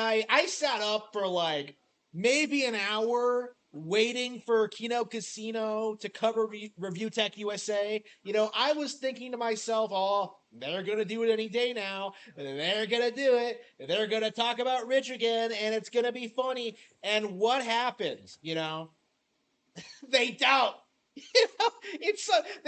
night. I sat up for like maybe an hour waiting for Kino Casino to cover Review Tech USA. I was thinking to myself, oh, they're going to do it any day now. They're going to do it. They're going to talk about Rich again, and it's going to be funny. And what happens? They don't. They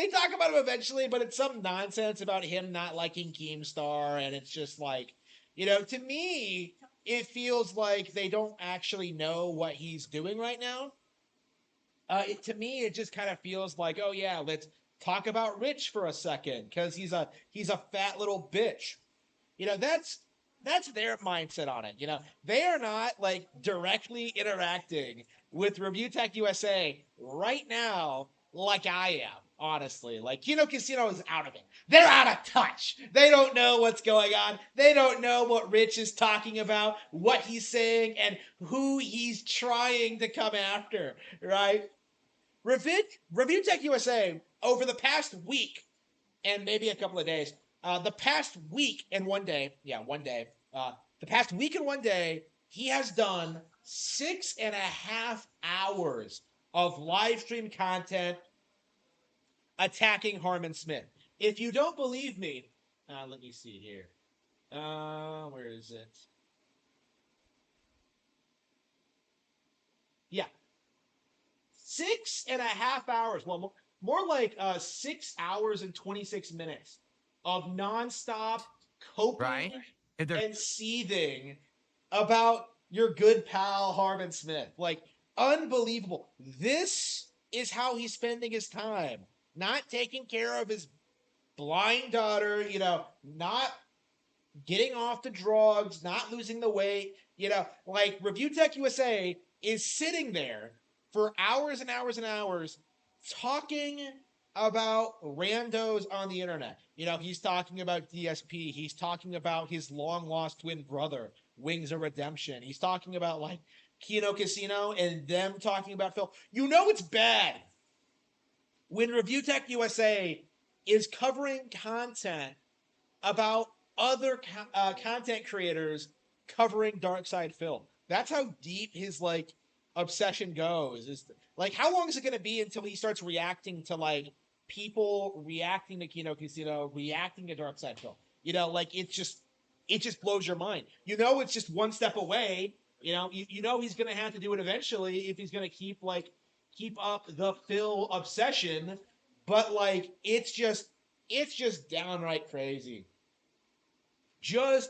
talk about him eventually, but it's some nonsense about him not liking Keemstar, and it's just like, to me, it feels like they don't actually know what he's doing right now. To me, it just kind of feels like, oh yeah, let's talk about Rich for a second because he's a fat little bitch. That's their mindset on it. They are not like directly interacting with Review Tech USA right now like I am. Honestly, like Kino Casino is out of it. They're out of touch. They don't know what's going on. They don't know what Rich is talking about, what he's saying, and who he's trying to come after. Right? Review Tech USA over the past week and maybe a couple of days. The past week and one day, the past week and one day, he has done 6.5 hours of live stream content attacking Harman Smith. If you don't believe me, let me see here. Where is it? Yeah. 6.5 hours. Well, more like 6 hours and 26 minutes of nonstop coping Right? and seething about your good pal Harman Smith. Like, unbelievable. This is how he's spending his time. Not taking care of his blind daughter, not getting off the drugs, not losing the weight. Like Review Tech USA is sitting there for hours and hours and hours talking about randos on the internet. He's talking about DSP. He's talking about his long lost twin brother, Wings of Redemption. He's talking about like Kino Casino and them talking about Phil. It's bad when Review Tech USA is covering content about other content creators covering Dark Side Phil. That's how deep his like obsession goes. Is like, how long is it going to be until he starts reacting to like people reacting to Kino Casino, reacting to Dark Side Phil? Like it just blows your mind. It's just one step away. He's going to have to do it eventually if he's going to keep up the Phil obsession. But like it's just downright crazy. Just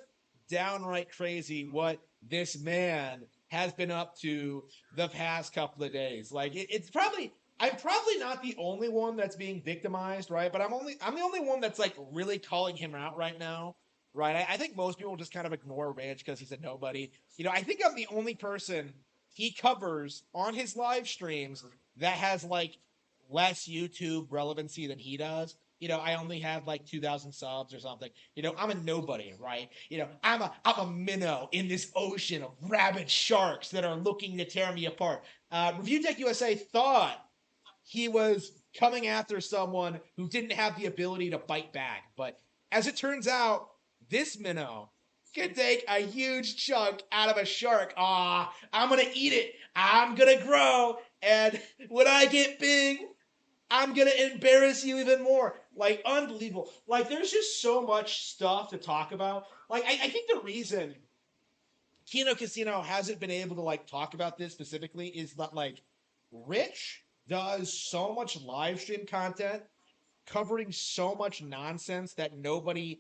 downright crazy what this man has been up to the past couple of days. Like I'm probably not the only one that's being victimized, right? But I'm the only one that's like really calling him out right now, right? I think most people just kind of ignore Rich because he's a nobody. I think I'm the only person he covers on his live streams that has like less YouTube relevancy than he does. I only have like 2,000 subs or something. I'm a nobody, right? I'm a minnow in this ocean of rabid sharks that are looking to tear me apart. Review Tech USA thought he was coming after someone who didn't have the ability to bite back. But as it turns out, this minnow can take a huge chunk out of a shark. I'm going to eat it. I'm going to grow. And when I get big, I'm going to embarrass you even more. Like, unbelievable. Like, there's just so much stuff to talk about. Like, I think the reason Kino Casino hasn't been able to, like, talk about this specifically is that, like, Rich does so much live stream content covering so much nonsense that nobody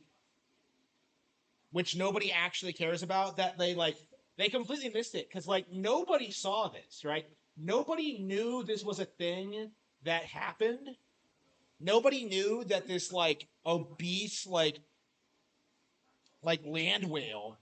actually cares about, that they completely missed it. Because, like, nobody saw this, right? Nobody knew this was a thing that happened. Nobody knew that this like obese like land whale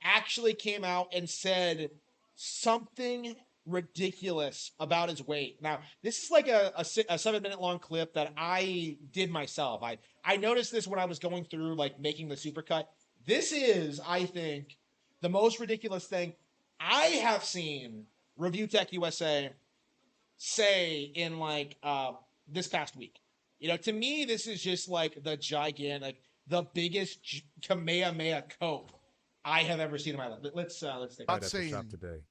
actually came out and said something ridiculous about his weight. Now, this is like a 7-minute long clip that I did myself. I noticed this when I was going through like making the supercut. This is, I think, the most ridiculous thing I have seen Review Tech USA say in like this past week. To me, this is just like the gigantic, the biggest Kamehameha cope I have ever seen in my life. Let's take Not Right at the shop saying today.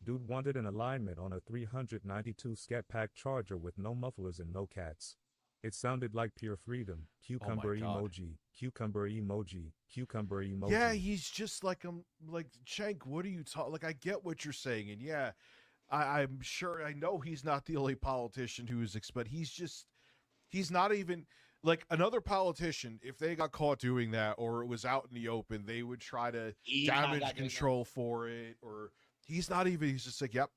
Dude wanted an alignment on a 392 Scat Pack Charger with no mufflers and no cats. It sounded like pure freedom. oh my Cucumber god. emoji. Cucumber emoji. Cucumber Yeah, emoji. he's just like like Shank, what are you talking like I get what you're saying, and yeah, I'm sure I know he's not the only politician who's but he's not even like another politician. If they got caught doing that or it was out in the open, they would try to He's not damage that good enough. control for it, or he's not even, he's just like, yep.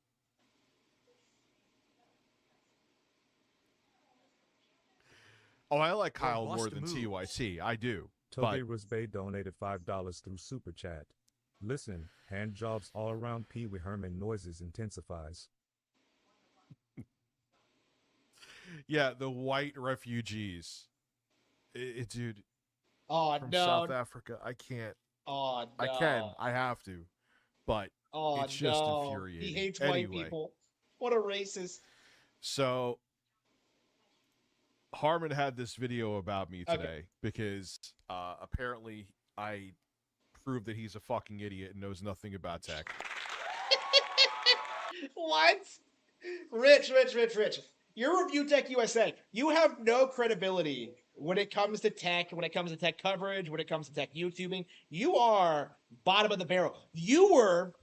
Oh, I like You're a Kyle more bust than move. TYT. I do. Toby But Rusbay donated $5 through Super Chat. Listen, hand jobs all around Pee Wee Herman noises intensifies. yeah, the white refugees. Dude, Oh from no! South Africa. I can't. Oh I can. no! I have to. But Oh it's just no! infuriating. He hates white Anyway, people. What a racist. so Harman had this video about me Okay. today because apparently I proved that he's a fucking idiot and knows nothing about tech. What? Rich. You're Review Tech USA. You have no credibility when it comes to tech, when it comes to tech coverage, when it comes to tech YouTubing. You are bottom of the barrel. You were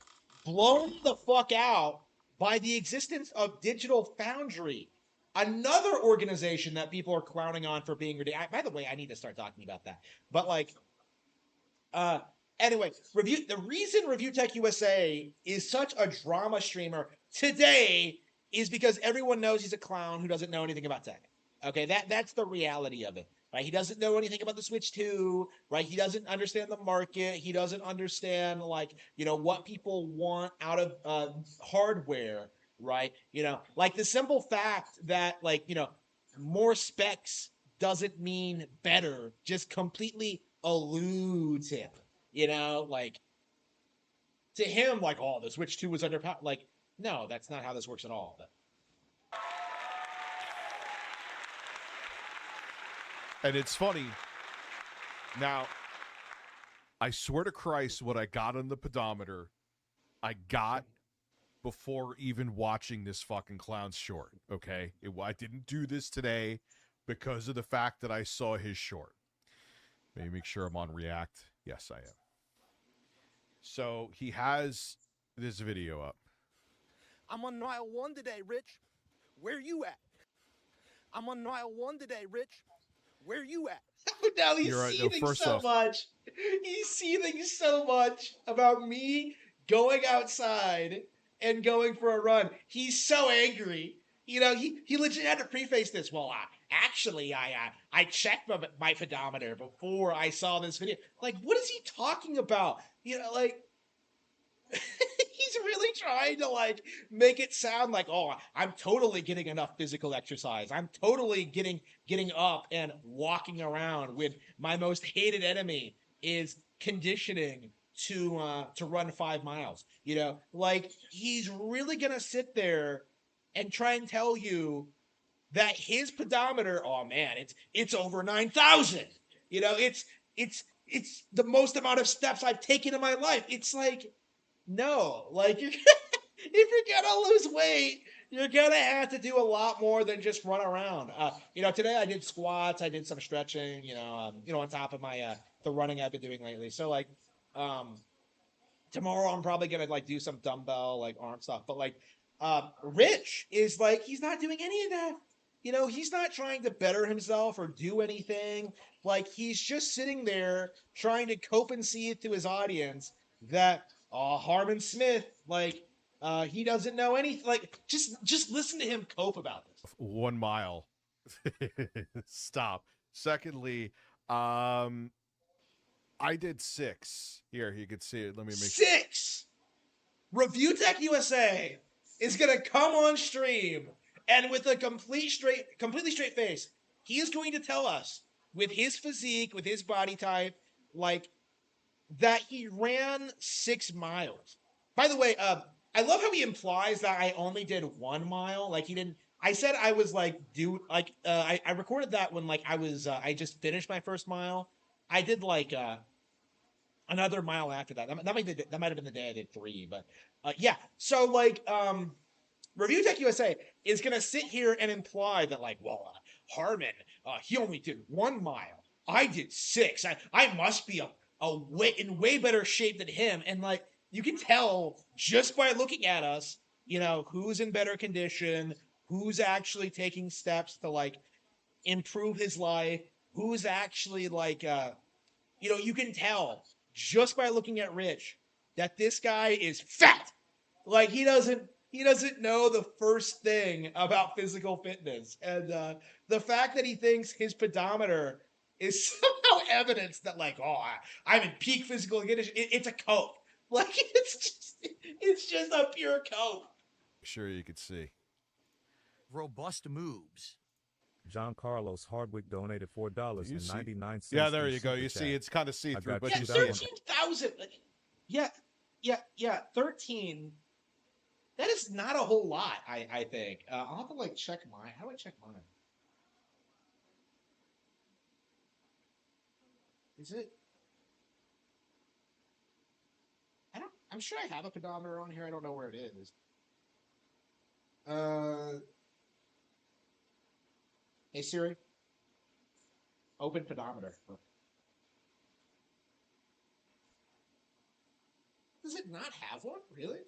blown the fuck out by the existence of Digital Foundry, another organization that people are clowning on for being ridiculous. By the way, I need to start talking about that. But like, uh, anyway, the reason Review Tech USA is such a drama streamer today is because everyone knows he's a clown who doesn't know anything about tech. Okay, that's the reality of it. Right? He doesn't know anything about the Switch 2, right? He doesn't understand the market. He doesn't understand like, what people want out of hardware, right? Like the simple fact that like, more specs doesn't mean better, just completely eludes him. Like to him, like, oh, the Switch 2 was underpowered. Like, no, that's not how this works at all. But And it's funny. Now, I swear to Christ, what I got on the pedometer, I got before even watching this fucking clown's short, okay? I didn't do this today because of the fact that I saw his short. Maybe make sure I'm on React. Yes, I am. So he has this video up. I'm on mile 1 today, Rich. Where you at? I'm on mile 1 today, Rich. Where you at? now he's You're right. No, seething first so off- much. He's seething so much about me going outside and going for a run. He's so angry. He legit had to preface this. Well, actually, I checked my pedometer before I saw this video. Like, what is he talking about? Like he's really trying to like make it sound like, oh, I'm totally getting enough physical exercise. I'm totally getting up and walking around when my most hated enemy is conditioning to run 5 miles. Like he's really gonna sit there and try and tell you that his pedometer, oh man, it's over 9,000. It's the most amount of steps I've taken in my life. It's like, no, like if you're gonna lose weight, you're gonna have to do a lot more than just run around. Today I did squats, I did some stretching, on top of my the running I've been doing lately. So like, tomorrow I'm probably gonna like do some dumbbell like arm stuff. But like, Rich is like he's not doing any of that. He's not trying to better himself or do anything. Like he's just sitting there trying to cope and see it to his audience that Harman Smith, like, he doesn't know anything. Like, just listen to him cope about this. 1 mile. Stop. Secondly, I did 6. Here, you can see it. Let me make sure. 6. Review Tech USA is gonna come on stream and with a completely straight face, he is going to tell us with his physique, with his body type, like that he ran 6 miles. By the way, I love how he implies that I only did 1 mile. Like he didn't. I said I was like I recorded that when like I was I just finished my first mile. I did like another mile after that. That might have been the day I did 3, but yeah. So like Review Tech USA is going to sit here and imply that, like, well, Harman, he only did 1 mile. I did 6. I must be in way better shape than him. And, like, you can tell just by looking at us, who's in better condition, who's actually taking steps to, like, improve his life, who's actually, like, you can tell just by looking at Rich that this guy is fat. Like he doesn't know the first thing about physical fitness, and the fact that he thinks his pedometer is somehow evidence that, like, oh, I'm in peak physical condition. It's a cope. Like it's just a pure cope. Sure, you could see. Robust moves. John Carlos Hardwick donated $4.99. Yeah, there you go. Super You chat. see, it's kind of see through, got but Yeah, you see it. 13,000. Yeah, 13. That is not a whole lot, I think. I'll have to, like, check mine. How do I check mine? Is it? I'm sure I have a pedometer on here. I don't know where it is. Hey Siri. Open pedometer. Does it not have one? Really?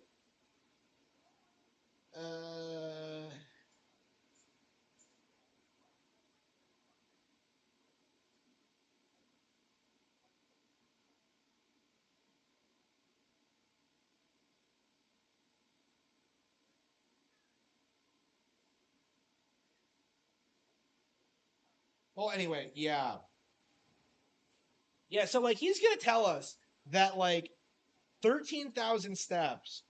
Well, anyway, yeah. Yeah, so, like, he's going to tell us that, like, 13,000 steps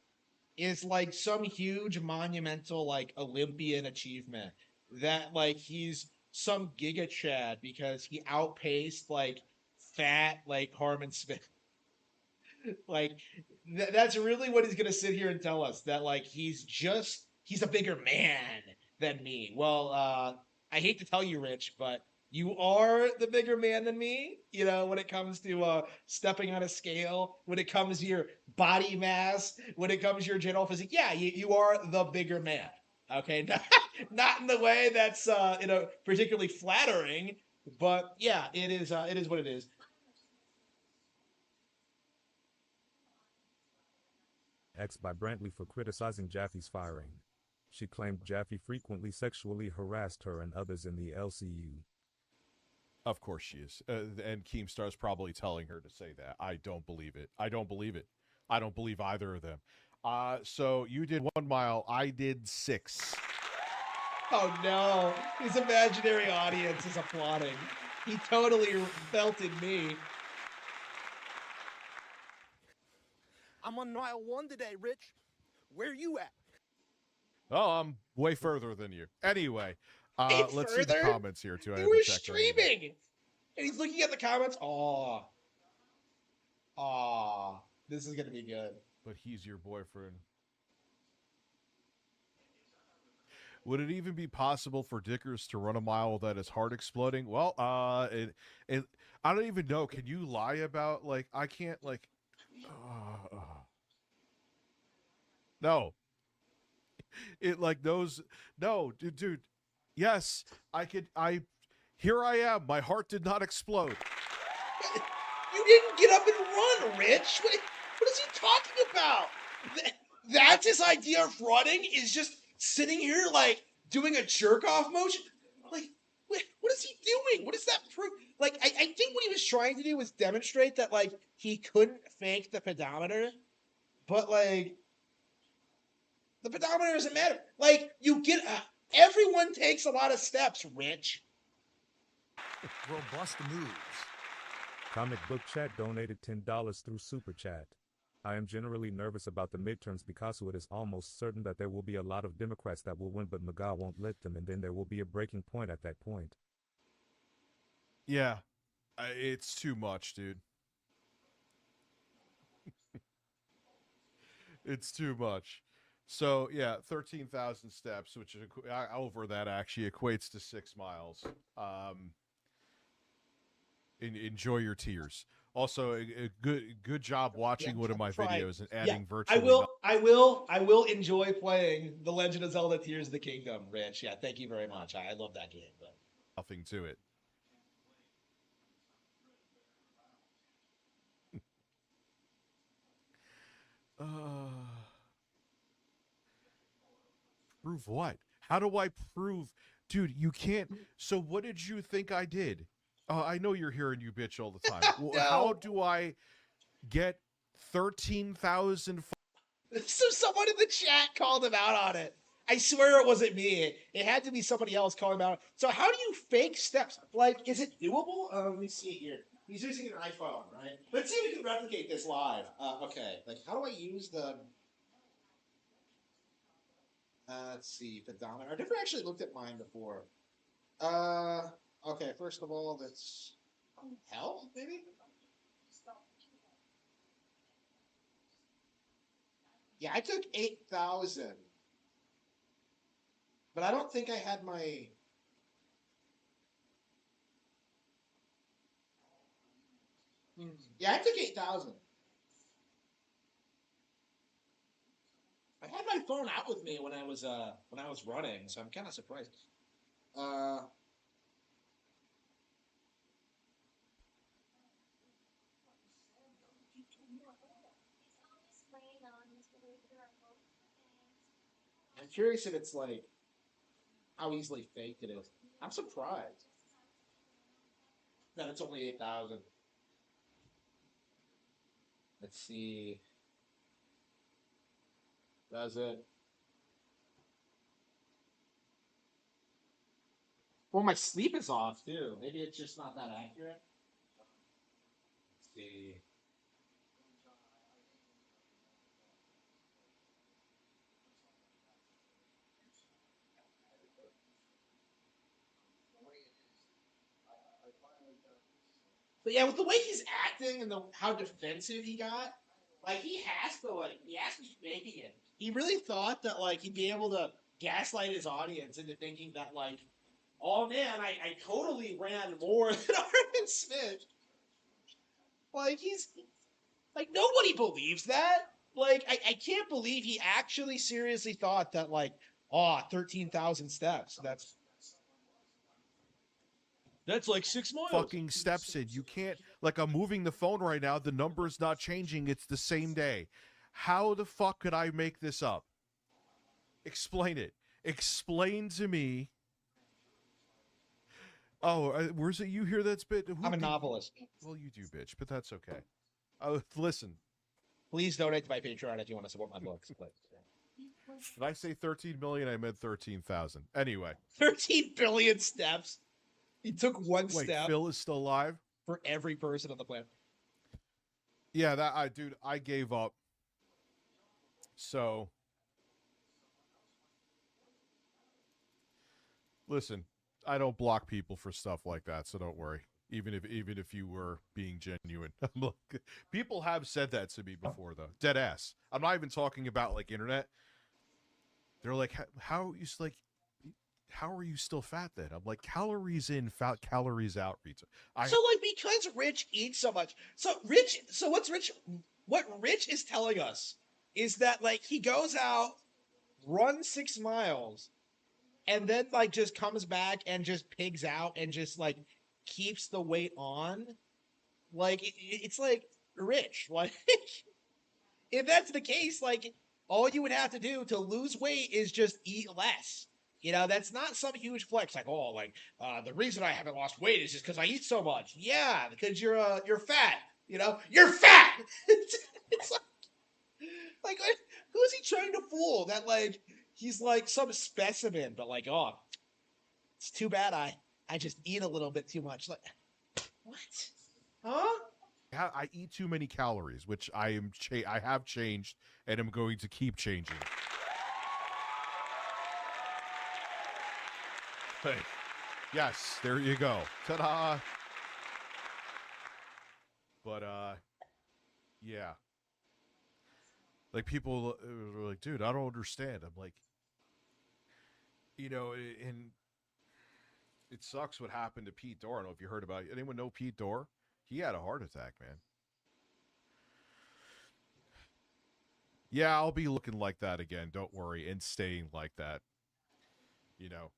is, like, some huge monumental, like, Olympian achievement. That, like, he's some giga chad because he outpaced, like, fat, like, Harman Smith. Like, that's really what he's going to sit here and tell us. That, like, he's a bigger man than me. Well, I hate to tell you, Rich, but you are the bigger man than me, when it comes to stepping on a scale, when it comes to your body mass, when it comes to your general physique. Yeah, you are the bigger man. Okay, not in the way that's particularly flattering, but yeah, it is what it is. X by Brantley for criticizing Jaffe's firing. She claimed Jaffe frequently sexually harassed her and others in the LCU. Of course she is. And Keemstar's probably telling her to say that. I don't believe it. I don't believe it. I don't believe either of them. So you did 1 mile. I did 6. Oh no, his imaginary audience is applauding. He totally belted me. I'm on mile 1 today, Rich. Where you at? Oh, I'm way further than you. Anyway, let's see the comments here, too. You were streaming! And he's looking at the comments. Aw, this is going to be good. But he's your boyfriend. Would it even be possible for Dickers to run a mile without his heart exploding? Well, I don't even know. Can you lie about, like, I can't, like... No. It, like, those... No, dude. Yes, here I am. My heart did not explode. You didn't get up and run, Rich. What is he talking about? That's his idea of running, is just sitting here, like, doing a jerk-off motion? Like, what is he doing? What does that prove? Like, I think what he was trying to do was demonstrate that, like, he couldn't fake the pedometer, but, like, the pedometer doesn't matter. Like, everyone takes a lot of steps, Rich. Robust moves. Comic Book Chat donated $10 through Super Chat. I am generally nervous about the midterms because it is almost certain that there will be a lot of Democrats that will win, but MAGA won't let them, and then there will be a breaking point at that point. Yeah, it's too much, dude. It's too much. So, yeah, 13,000 steps, which is over that actually equates to 6 miles. Enjoy your tears. Also, a good job watching one of my Try. videos and Yeah, adding I virtually will. I will enjoy playing The Legend of Zelda: Tears of the Kingdom, Rich. Yeah, thank you very much. I love that game. But nothing to it. Prove what? How do I prove? Dude, you can't. So, what did you think I did? I know you're hearing you bitch all the time. Well, how no. do I get 13,000? So someone in the chat called him out on it. I swear it wasn't me. It had to be somebody else calling him out. So how do you fake steps? Like, is it doable? Let me see here. He's using an iPhone, right? Let's see if we can replicate this live. Okay. Like, how do I use the? Let's see, pedometer. I've never actually looked at mine before. Okay. First of all, that's hell, maybe. Yeah, I took 8,000, but I don't think I had my. Yeah, I took 8,000. I had my phone out with me when I was running, so I'm kind of surprised. Uh, I'm curious if it's like how easily faked it is. I'm surprised that it's only 8,000. Let's see. Does it? Well, my sleep is off too. Maybe it's just not that accurate. Let's see. But yeah, with the way he's acting and how defensive he got, like he has to be faking it. He really thought that like he'd be able to gaslight his audience into thinking that like, oh man, I totally ran more than Armin Smith. Like he's like nobody believes that. Like I can't believe he actually seriously thought that like, oh, 13,000 steps. That's like 6 miles. Fucking steps in. You can't, like, I'm moving the phone right now. The number's not changing. It's the same day. How the fuck could I make this up? Explain it. Explain to me. Oh, where's it? You hear that spit? I'm a novelist. Well, you do, bitch, but that's okay. Listen. Please donate to my Patreon if you want to support my books. Did I say 13 million? I meant 13,000. Anyway. 13 billion steps. He took one Wait, step Phil is still alive? for every person on the planet. Yeah, dude, I gave up. So, listen, I don't block people for stuff like that, so don't worry. Even if you were being genuine, people have said that to me before, though. Dead ass. I'm not even talking about like internet. They're like, how are you still fat then? I'm like, calories in, fat, calories out, Rita. So like because Rich eats so much. So what Rich is telling us is that like he goes out, runs 6 miles, and then like just comes back and just pigs out and just like keeps the weight on. Like it's like Rich. Like if that's the case, like all you would have to do to lose weight is just eat less. You know, that's not some huge flex. Like, oh, like the reason I haven't lost weight is just because I eat so much. Yeah, because you're fat. You know, you're fat. It's like who's he trying to fool? That like he's like some specimen, but like, oh, it's too bad I just eat a little bit too much. Like, what? Huh? I eat too many calories, which I have changed and I'm going to keep changing. Hey, yes, there you go. Ta-da! But yeah, like people are like, dude, I don't understand. I'm like, and it sucks what happened to Pete Dorr. I don't know if you heard about it. Anyone know Pete Dorr? He had a heart attack, man. Yeah, I'll be looking like that again. Don't worry, and staying like that. You know,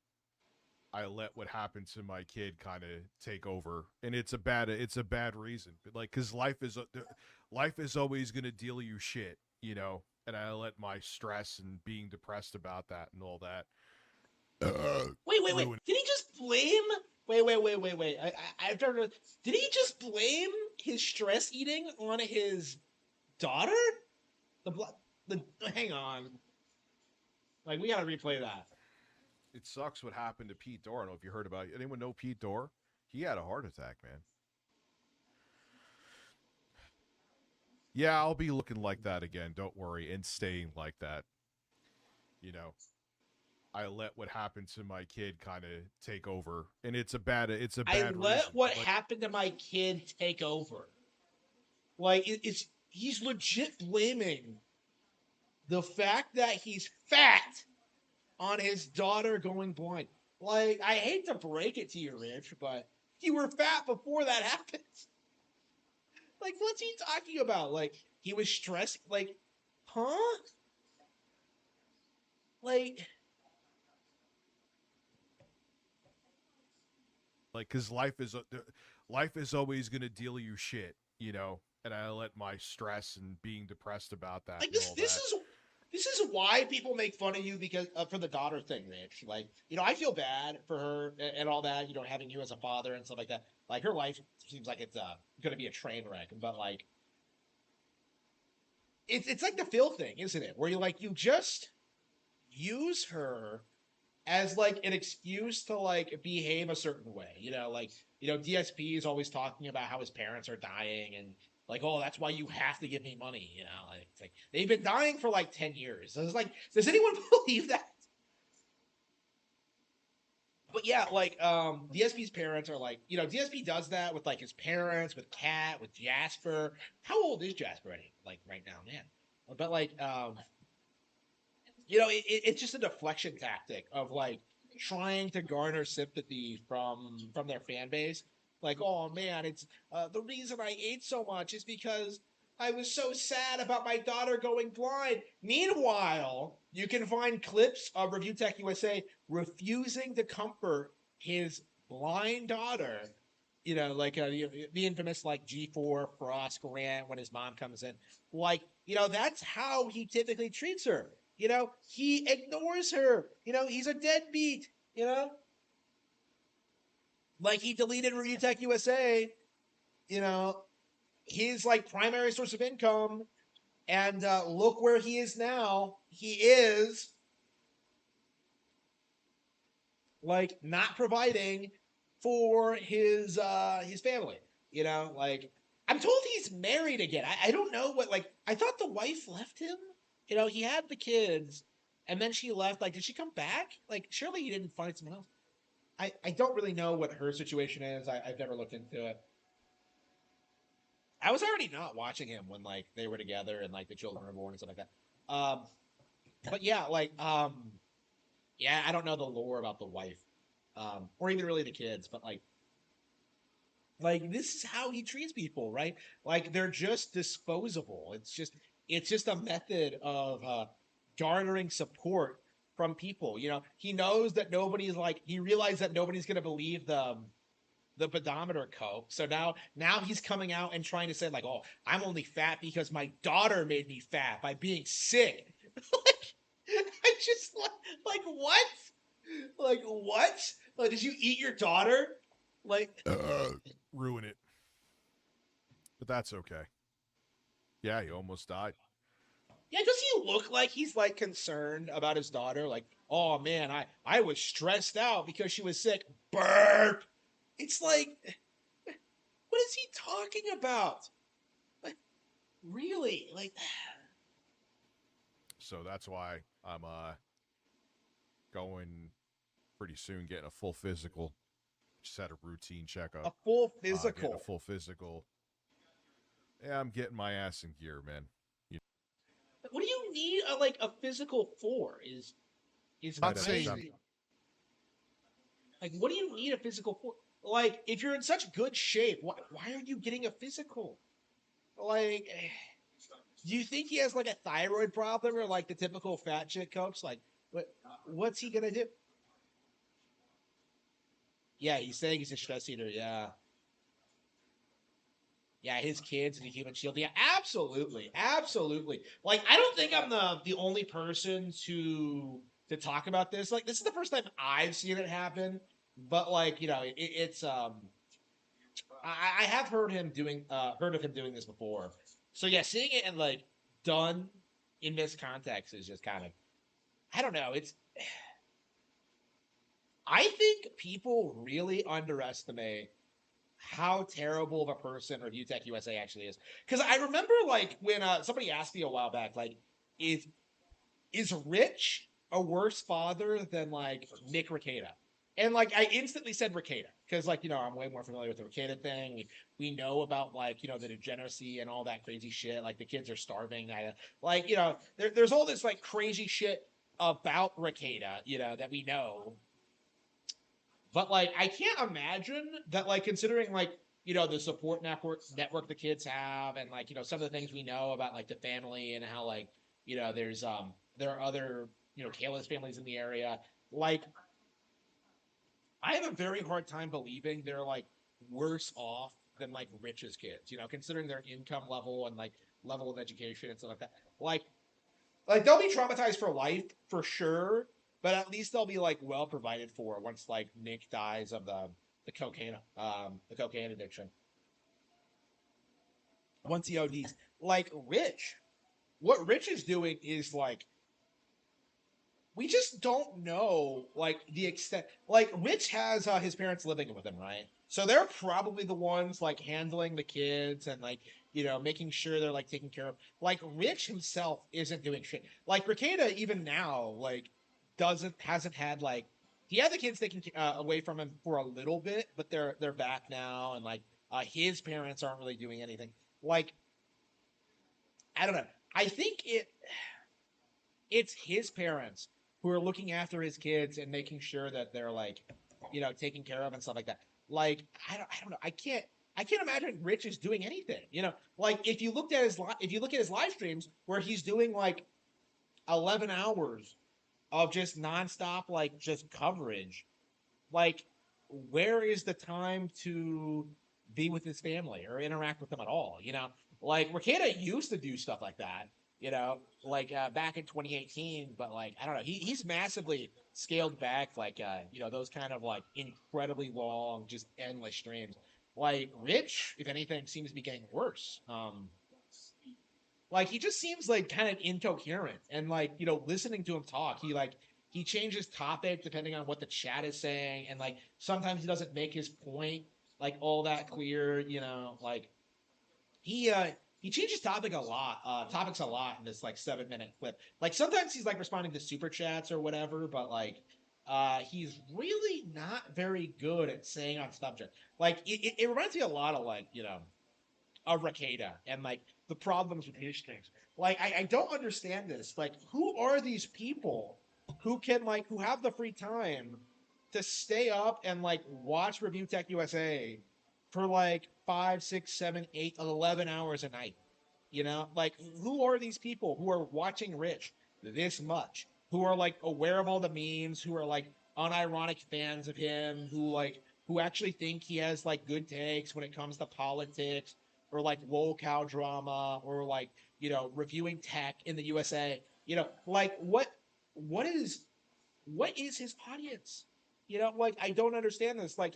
I let what happened to my kid kind of take over, and it's a bad reason. But like, cause life is always gonna deal you shit, you know. And I let my stress and being depressed about that and all that. Wait. Did he just blame? Wait. I've never. Did he just blame his stress eating on his daughter? The blood. The hang on. Like we gotta replay that. It sucks what happened to Pete Dorr. I don't know if you heard about it. Anyone know Pete Dorr? He had a heart attack, man. Yeah, I'll be looking like that again. Don't worry, and staying like that. You know, I let what happened to my kid kind of take over, and it's a bad I reason. let what Like, happened to my kid take over. Like it's he's legit blaming the fact that he's fat on his daughter going blind. Like I hate to break it to you, Rich, but you were fat before that happened. Like what's he talking about? Like he was stressed. Like, huh? Like cause life is always gonna deal you shit, you know. And I let my stress and being depressed about that like and all that. this is why people make fun of you because for the daughter thing, Rich. Like, I feel bad for her and all that. Having you as a father and stuff like that. Like, her life seems like it's going to be a train wreck. But like, it's like the Phil thing, isn't it? Where you just use her as like an excuse to like behave a certain way. DSP is always talking about how his parents are dying and like, oh, that's why you have to give me money. Like, it's like they've been dying for like 10 years. So it's like, does anyone believe that? But yeah, like DSP's parents are like, DSP does that with like his parents, with Kat, with Jasper. How old is Jasper like right now, man? But like it's just a deflection tactic of like trying to garner sympathy from their fan base. Like, oh man, it's the reason I ate so much is because I was so sad about my daughter going blind. Meanwhile, you can find clips of Review Tech USA refusing to comfort his blind daughter. Like the infamous like G4 Frost rant when his mom comes in. Like, that's how he typically treats her. He ignores her. He's a deadbeat. Like he deleted Review Tech USA. His like primary source of income, and look where he is now. He is like not providing for his family. Like I'm told he's married again. I don't know what like I thought the wife left him. He had the kids and then she left. Like, did she come back? Like, surely he didn't find someone else. I don't really know what her situation is. I've never looked into it. I was already not watching him when like they were together and like the children were born and stuff like that. But yeah, like yeah, I don't know the lore about the wife, or even really the kids, but like this is how he treats people, right? Like they're just disposable. It's just a method of garnering support from people. He knows that nobody's like he realized that nobody's gonna believe the pedometer cope. So now he's coming out and trying to say like, oh, I'm only fat because my daughter made me fat by being sick. Like, I just like what? Like what? Like, did you eat your daughter? Like Ruin it. But that's okay. Yeah, he almost died. yeah, does he look like he's like concerned about his daughter? Like, oh man, I was stressed out because she was sick. Burp. It's like, what is he talking about? Like, really? Like, So that's why I'm going pretty soon getting a full physical. Just had a routine checkup. a full Getting physical. a full physical. Yeah, I'm getting my ass in gear, man. What do you need a physical for? Is Not my saying like what do you need a physical for? like, if you're in such good shape, why are you getting a physical? Like, do you think he has like a thyroid problem or like the typical fat chick coach? Like, what's he gonna do? Yeah, he's saying he's a stress eater. Yeah. Yeah, his kids and the human shield. Yeah, absolutely, absolutely. Like, I don't think I'm the only person to talk about this. Like, this is the first time I've seen it happen. But like, it's I have heard of him doing this before. So yeah, seeing it and like done in this context is just kind of, I don't know. I think people really underestimate how terrible of a person ReviewTechUSA actually is. Because I remember like when somebody asked me a while back, like, is Rich a worse father than like Nick Rekieta? And like I instantly said Rekieta because like I'm way more familiar with the Rekieta thing. We know about like the degeneracy and all that crazy shit. Like the kids are starving. Like there's all this like crazy shit about Rekieta that we know. But like I can't imagine that like considering like the support network the kids have and like some of the things we know about like the family and how like there's there are other Kayla's families in the area. Like I have a very hard time believing they're like worse off than like Rich's kids, considering their income level and like level of education and stuff like that. Like they'll be traumatized for life for sure, but at least they'll be like well provided for once like Nick dies of the cocaine addiction. Once he ODs, like Rich, what Rich is doing is like we just don't know like the extent. Like Rich has his parents living with him, right? So they're probably the ones like handling the kids and like making sure they're like taken care of. Like Rich himself isn't doing shit. Like Rekieta even now like hasn't had like he had the kids taken away from him for a little bit, but they're back now and like his parents aren't really doing anything. Like I don't know. I think it's his parents who are looking after his kids and making sure that they're like, taken care of and stuff like that. Like, I don't know. I can't imagine Rich is doing anything. Like if you look at his live streams where he's doing like 11 hours of just nonstop like just coverage, like where is the time to be with his family or interact with them at all? Like Rekieta used to do stuff like that, like back in 2018, but like I don't know, he's massively scaled back like those kind of like incredibly long, just endless streams. Like Rich, if anything, seems to be getting worse. Like he just seems like kind of incoherent and like listening to him talk, he changes topic depending on what the chat is saying, and like sometimes he doesn't make his point like all that clear. Like he uh he changes topics a lot in this like 7 minute clip. Like sometimes he's like responding to super chats or whatever, but like he's really not very good at saying on subject. Like it reminds me a lot of like of Rekieta and like the problems with his things. Like I don't understand this. Like who are these people who have the free time to stay up and like watch Review Tech USA for like 5, 6, 7, 8, 11 hours a night? Like who are these people who are watching Rich this much? Who are like aware of all the memes? Who are like unironic fans of him? Who actually think he has like good takes when it comes to politics or like lol cow drama or like reviewing tech in the USA? Like what is his audience? Like I don't understand this. Like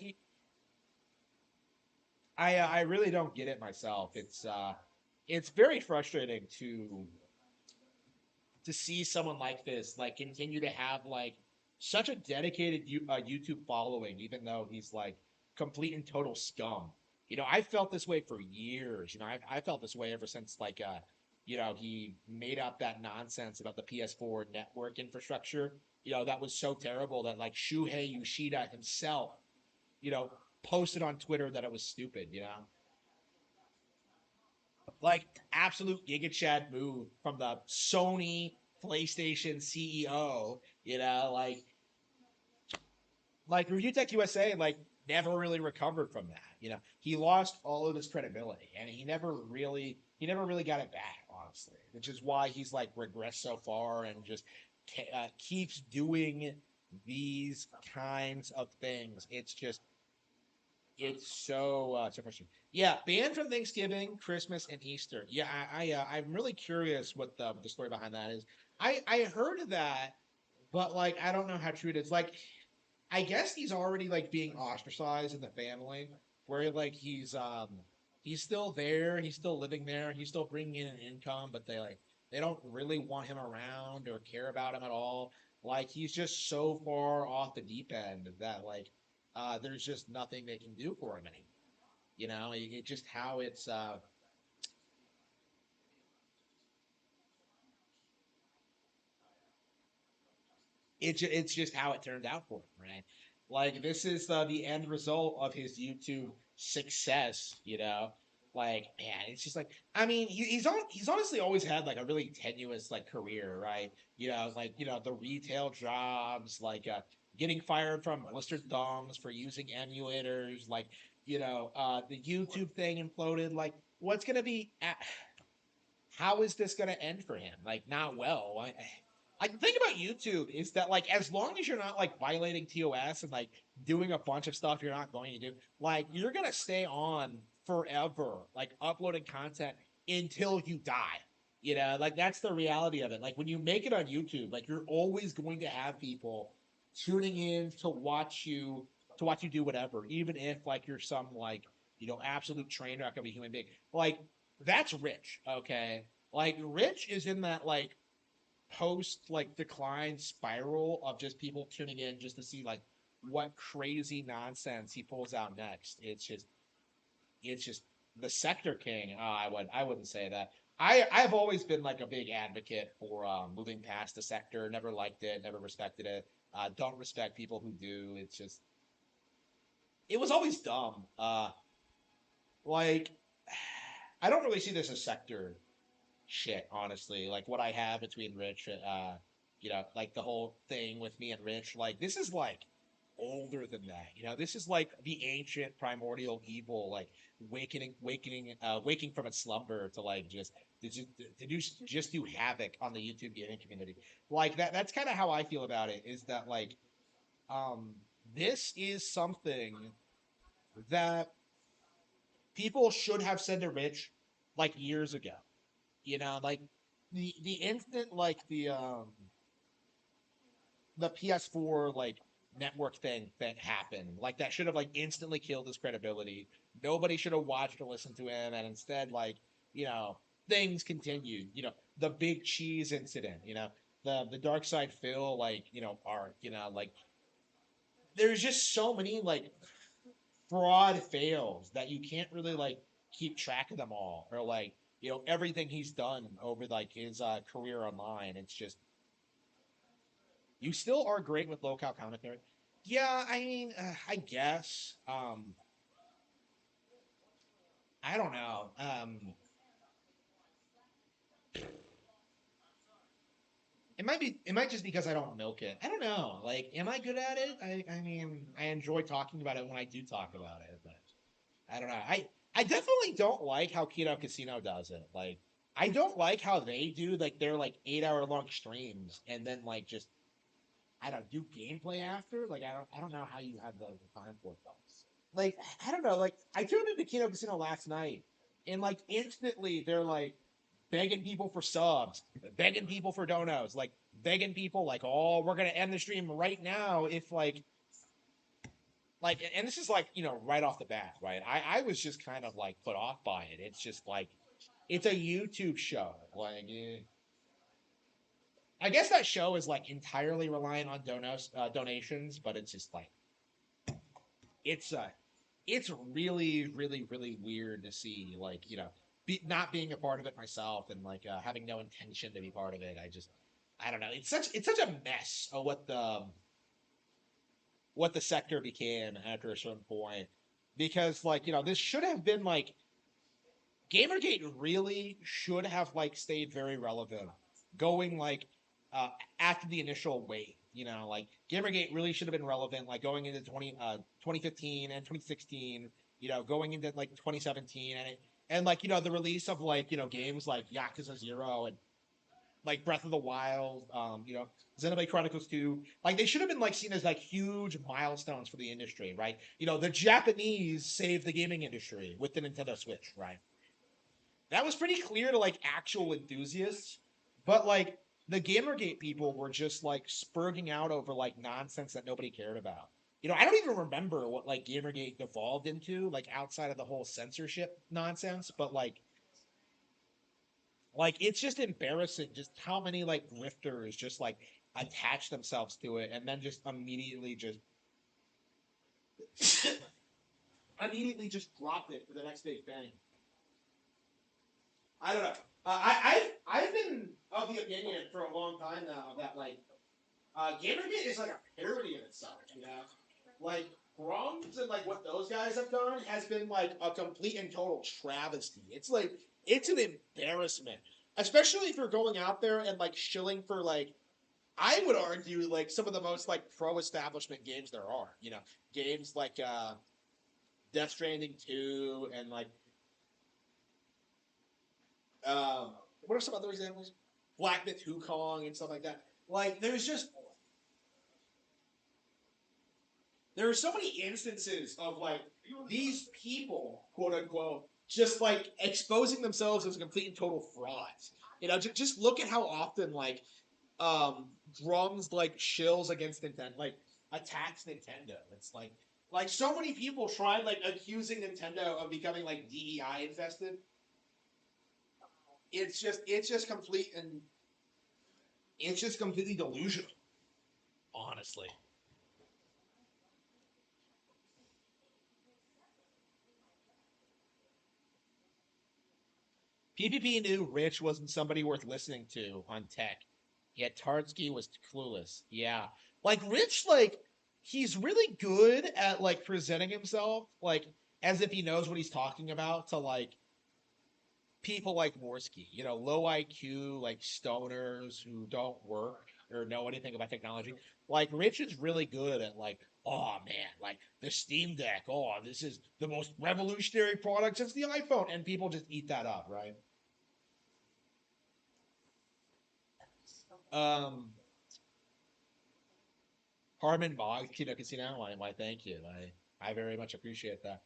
I really don't get it myself. It's very frustrating to see someone like this like continue to have like such a dedicated YouTube following, even though he's like complete and total scum. I felt this way for years. I felt this way ever since like he made up that nonsense about the PS4 network infrastructure. That was so terrible that like Shuhei Yoshida himself, you know, posted on Twitter that it was stupid. Like absolute Giga Chad move from the Sony PlayStation CEO. Like Review Tech USA, like never really recovered from that. He lost all of his credibility, and he never really got it back, honestly. Which is why he's like regressed so far and just keeps doing these kinds of things. It's so frustrating. Yeah, banned from Thanksgiving, Christmas, and Easter. Yeah, I'm really curious what the story behind that is. I heard of that, but like I don't know how true it is. Like I guess he's already like being ostracized in the family, where like he's still there, he's still living there, he's still bringing in an income, but they don't really want him around or care about him at all. Like he's just so far off the deep end that like there's just nothing they can do for him anymore. It just how it's just how it turned out for him, right? Like this is the end result of his YouTube success, Like man, it's just like I mean he's honestly always had like a really tenuous like career, right? Like the retail jobs, like getting fired from blistered thumbs for using emulators, like the YouTube thing imploded. Like what's gonna be? How is this going to end for him? Like, not well. The thing about YouTube is that, like, as long as you're not like violating TOS and like doing a bunch of stuff you're not going to do, like, you're gonna stay on forever, like uploading content until you die. Like that's the reality of it. Like when you make it on YouTube, like you're always going to have people tuning in to watch you do whatever, even if like you're some like absolute train wreck of a human being. Like that's Rich, okay? Like Rich is in that like post like decline spiral of just people tuning in just to see like what crazy nonsense he pulls out next. It's just the sector king. I wouldn't say that. I've always been like a big advocate for moving past the sector. Never liked it, never respected it. Don't respect people who do. It was always dumb. Like I don't really see this as sector shit, honestly. Like what I have between Rich, like the whole thing with me and Rich, like this is like older than that. This is like the ancient primordial evil, like waking from its slumber to like just do havoc on the YouTube gaming community. Like that's kind of how I feel about it. Is that like um this is something that people should have said to Rich like years ago. Like the instant like the PS4 like network thing that happened, like that should have like instantly killed his credibility. Nobody should have watched or listened to him, and instead like you know things continued. The big cheese incident. The Dark Side Phil like arc. Like there's just so many like fraud fails that you can't really like keep track of them all, or like everything he's done over like his career online. It's just you still are great with local commentary. Yeah, I mean, I guess. I don't know. It might just because I don't milk it. I don't know. Like, am I good at it? I mean, I enjoy talking about it when I do talk about it, but I don't know. I definitely don't like how Kino Casino does it. Like, I don't like how they do like their like 8 hour long streams and then like just I don't do gameplay after. Like, I don't know how you have the time for it. Like I don't know, like I tuned into Kino Casino last night, and like instantly they're like begging people for subs, begging people for donos, like begging people like, oh, we're gonna end the stream right now if like, and this is like right off the bat, right? I was just kind of like put off by it. It's just like it's a YouTube show, like. I guess that show is like entirely reliant on donations, but it's just like it's it's really, really, really weird to see, like, not being a part of it myself and like having no intention to be part of it. I don't know. It's such a mess of what the sector became after a certain point, because like this should have been like Gamergate really should have like stayed very relevant, going like after the initial wave. You know, like Gamergate really should have been relevant, like going into 2015 and 2016. You know, going into like 2017 and like the release of like games like Yakuza 0 and like Breath of the Wild, Xenoblade Chronicles 2. Like they should have been like seen as like huge milestones for the industry, right? The Japanese saved the gaming industry with the Nintendo Switch, right? That was pretty clear to like actual enthusiasts, but like the Gamergate people were just like spurging out over like nonsense that nobody cared about. I don't even remember what like Gamergate devolved into, like outside of the whole censorship nonsense, but like it's just embarrassing just how many like grifters just like attach themselves to it and then just immediately just drop it for the next big thing. I don't know. I've been of the opinion for a long time now that like Gamergate is like a parody of itself. Like Grums and like what those guys have done has been like a complete and total travesty. It's an embarrassment, especially if you're going out there and like shilling for like I would argue like some of the most like pro establishment games there are. Games like Death Stranding 2 and like what are some other examples? Black Myth Wukong and stuff like that. Like there are so many instances of like these people, quote unquote, just like exposing themselves as complete and total frauds. Just look at how often like Drums like shills against Nintendo, like attacks Nintendo. It's like so many people tried like accusing Nintendo of becoming like DEI infested. It's just complete and it's just completely delusional, honestly. PPP knew Rich wasn't somebody worth listening to on tech. Yet Tardsky was clueless. Yeah. Like Rich, like, he's really good at like presenting himself, like, as if he knows what he's talking about to like people like Morsky, low IQ, like stoners who don't work or know anything about technology. Like Rich is really good at like, oh man, like the Steam Deck, oh, this is the most revolutionary product since the iPhone, and people just eat that up, right? Um, Harman Boggs, Kino Casino, why thank you. I very much appreciate that.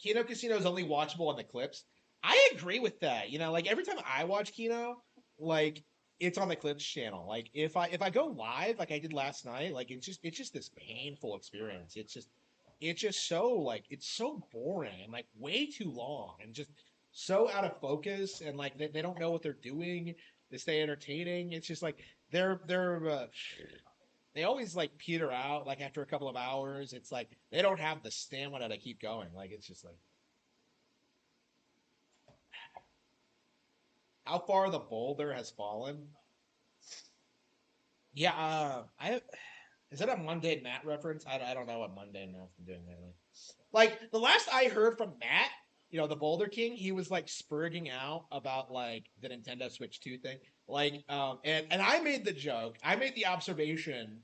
Kino Casino is only watchable on the clips. I agree with that. Like every time I watch Kino, like it's on the clips channel. Like if I go live like I did last night, like it's just this painful experience. It's just so like it's so boring and like way too long and just so out of focus and like they don't know what they're doing to stay entertaining. It's just like they always like peter out like after a couple of hours. It's like they don't have the stamina to keep going. Like it's just like how far the boulder has fallen. Yeah, I is that a mundane Matt reference? I don't know what mundane Matt's been doing lately. Like the last I heard from Matt, the Boulder King, he was like spurging out about like the Nintendo Switch 2 thing. Like, and I made the joke, I made the observation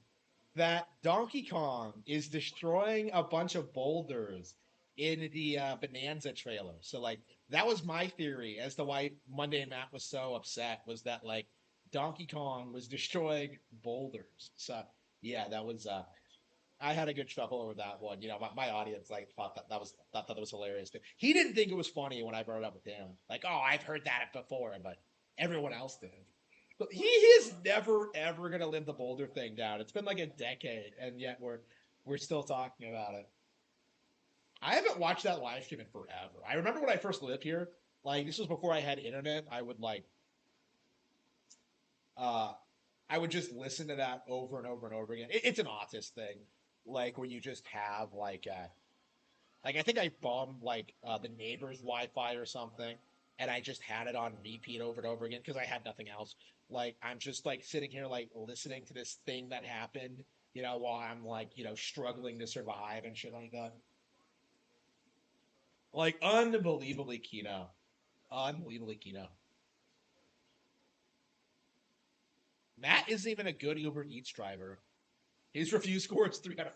that Donkey Kong is destroying a bunch of boulders in the Bonanza trailer. So like that was my theory as to why Monday and Matt was so upset was that like Donkey Kong was destroying boulders. So yeah, that was I had a good chuckle over that one. My audience like thought that was hilarious too. He didn't think it was funny when I brought it up with him. Like, oh, I've heard that before, but everyone else did. But he is never ever gonna live the Boulder thing down. It's been like a decade, and yet we're still talking about it. I haven't watched that live stream in forever. I remember when I first lived here, like this was before I had internet. Uh I would just listen to that over and over and over again. It's an autist thing, like where you just have like I think I bombed like the neighbor's Wi-Fi or something, and I just had it on repeat over and over again because I had nothing else. Like I'm just like sitting here like listening to this thing that happened, while I'm like struggling to survive and shit like that. Like unbelievably Kino, unbelievably Kino. Matt isn't even a good Uber Eats driver. His review score is 3 out of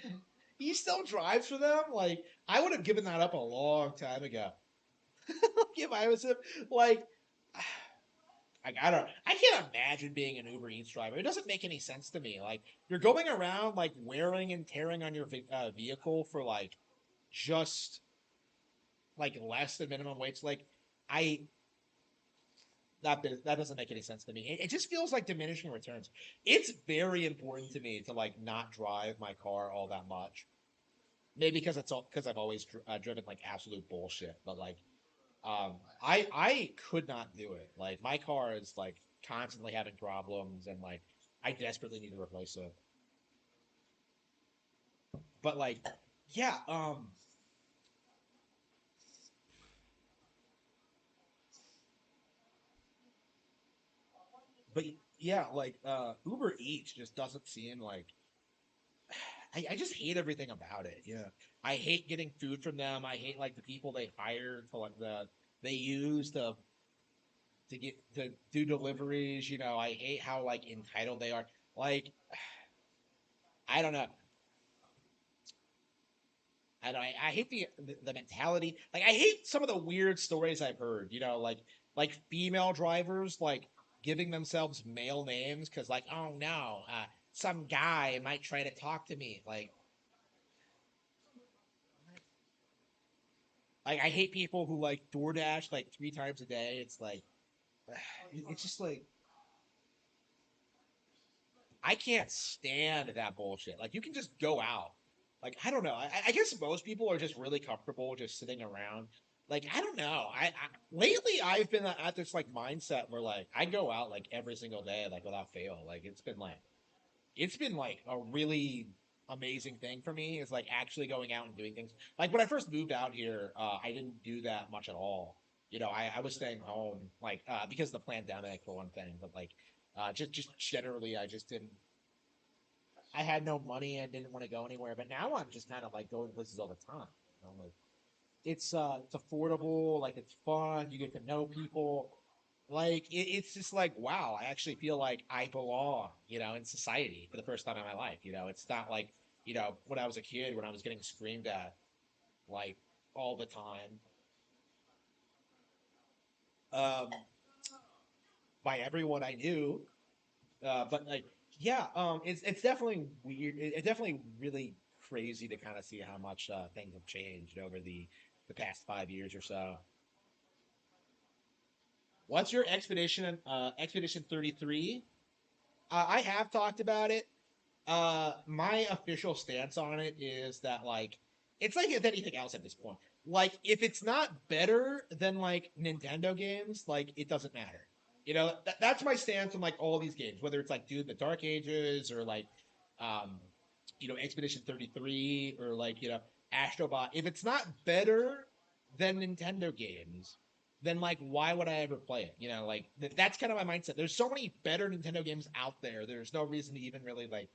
5. He still drives for them. Like, I would have given that up a long time ago. If I was him, like, I can't imagine being an Uber Eats driver. It doesn't make any sense to me. Like, you're going around like wearing and tearing on your vehicle for like just like less than minimum wage. Like, I that doesn't make any sense to me. It just feels like diminishing returns. It's very important to me to like not drive my car all that much. Maybe because I've always driven like absolute bullshit. But like, I could not do it. Like my car is like constantly having problems, and like I desperately need to replace it. But like, yeah, but yeah, like Uber Eats just doesn't seem like I just hate everything about it. Yeah. I hate getting food from them. I hate like the people they hire to like they use to get to do deliveries. I hate how like entitled they are. Like I don't know. I hate the mentality. Like I hate some of the weird stories I've heard. Like female drivers like giving themselves male names because like oh no, some guy might try to talk to me. Like I hate people who like DoorDash like 3 times a day. It's like it's just like I can't stand that bullshit. Like you can just go out. Like I don't know. I guess most people are just really comfortable just sitting around. Like I don't know. Lately I've been at this like mindset where like I go out like every single day like without fail. Like it's been like a really amazing thing for me is like actually going out and doing things. Like when I first moved out here, I didn't do that much at all. I was staying home like because of the pandemic for one thing, but like just generally I just didn't. I had no money and didn't want to go anywhere. But now I'm just kind of like going places all the time. Like it's affordable, like it's fun. You get to know people. Like it's just like wow, I actually feel like I belong, in society for the first time in my life. It's not like when I was a kid when I was getting screamed at like all the time um, by everyone I knew. But like yeah, it's definitely weird. It's definitely really crazy to kind of see how much things have changed over the past 5 years or so. What's your Expedition 33? I have talked about it. My official stance on it is that like it's like if anything else at this point. Like if it's not better than like Nintendo games, like it doesn't matter. That's my stance on like all these games, whether it's like Dude the Dark Ages or like um Expedition 33 or like Astrobot. If it's not better than Nintendo games, then like why would I ever play it? Like that's kind of my mindset. There's so many better Nintendo games out there. There's no reason to even really like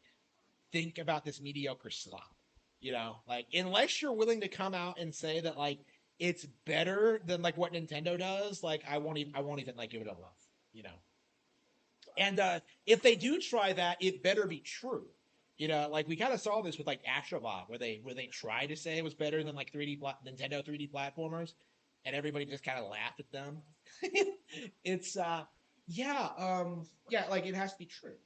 think about this mediocre slop. Like unless you're willing to come out and say that like it's better than like what Nintendo does, like I won't even like give it a love. You know. And if they do try that, it better be true. Like we kind of saw this with like Astrobot, where they tried to say it was better than like Nintendo 3D platformers, and everybody just kind of laughed at them. It's yeah, like it has to be true.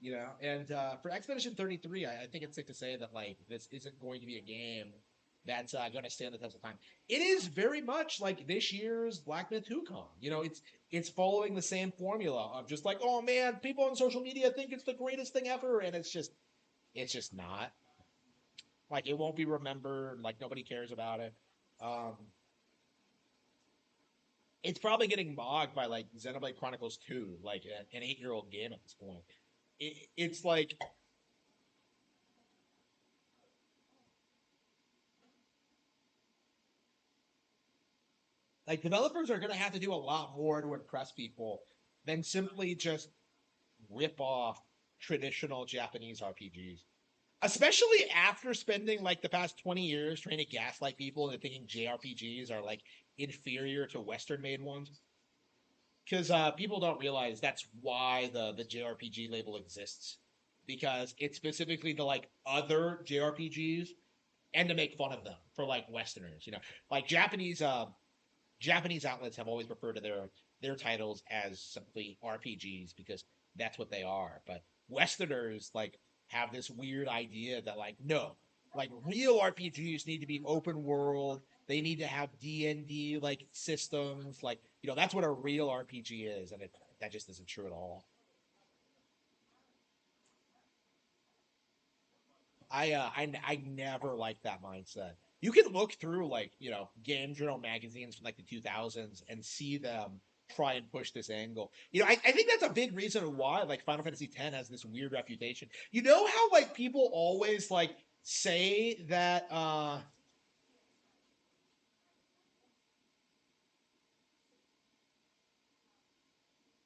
And for Expedition 33, I think it's safe to say that like this isn't going to be a game that's going to stand the test of time. It is very much like this year's Black Myth Wukong. It's following the same formula of just like, oh man, people on social media think it's the greatest thing ever, and it's just not. Like it won't be remembered. Like nobody cares about it. Um, it's probably getting mocked by like Xenoblade Chronicles 2, like an 8-year-old game at this point. It's like developers are going to have to do a lot more to impress people than simply just rip off traditional Japanese RPGs. Especially after spending like the past 20 years trying to gaslight people into thinking JRPGs are like inferior to Western made ones. because people don't realize that's why the JRPG label exists, because it's specifically to like other JRPGs and to make fun of them for like Westerners. Like Japanese outlets have always referred to their titles as simply RPGs because that's what they are. But Westerners like have this weird idea that like no, like real RPGs need to be open world. They need to have D&D like systems. Like that's what a real RPG is, and that just isn't true at all. I never liked that mindset. You can look through like game journal magazines from like the 2000s and see them try and push this angle. I think that's a big reason why like Final Fantasy X has this weird reputation. You know how like people always like say that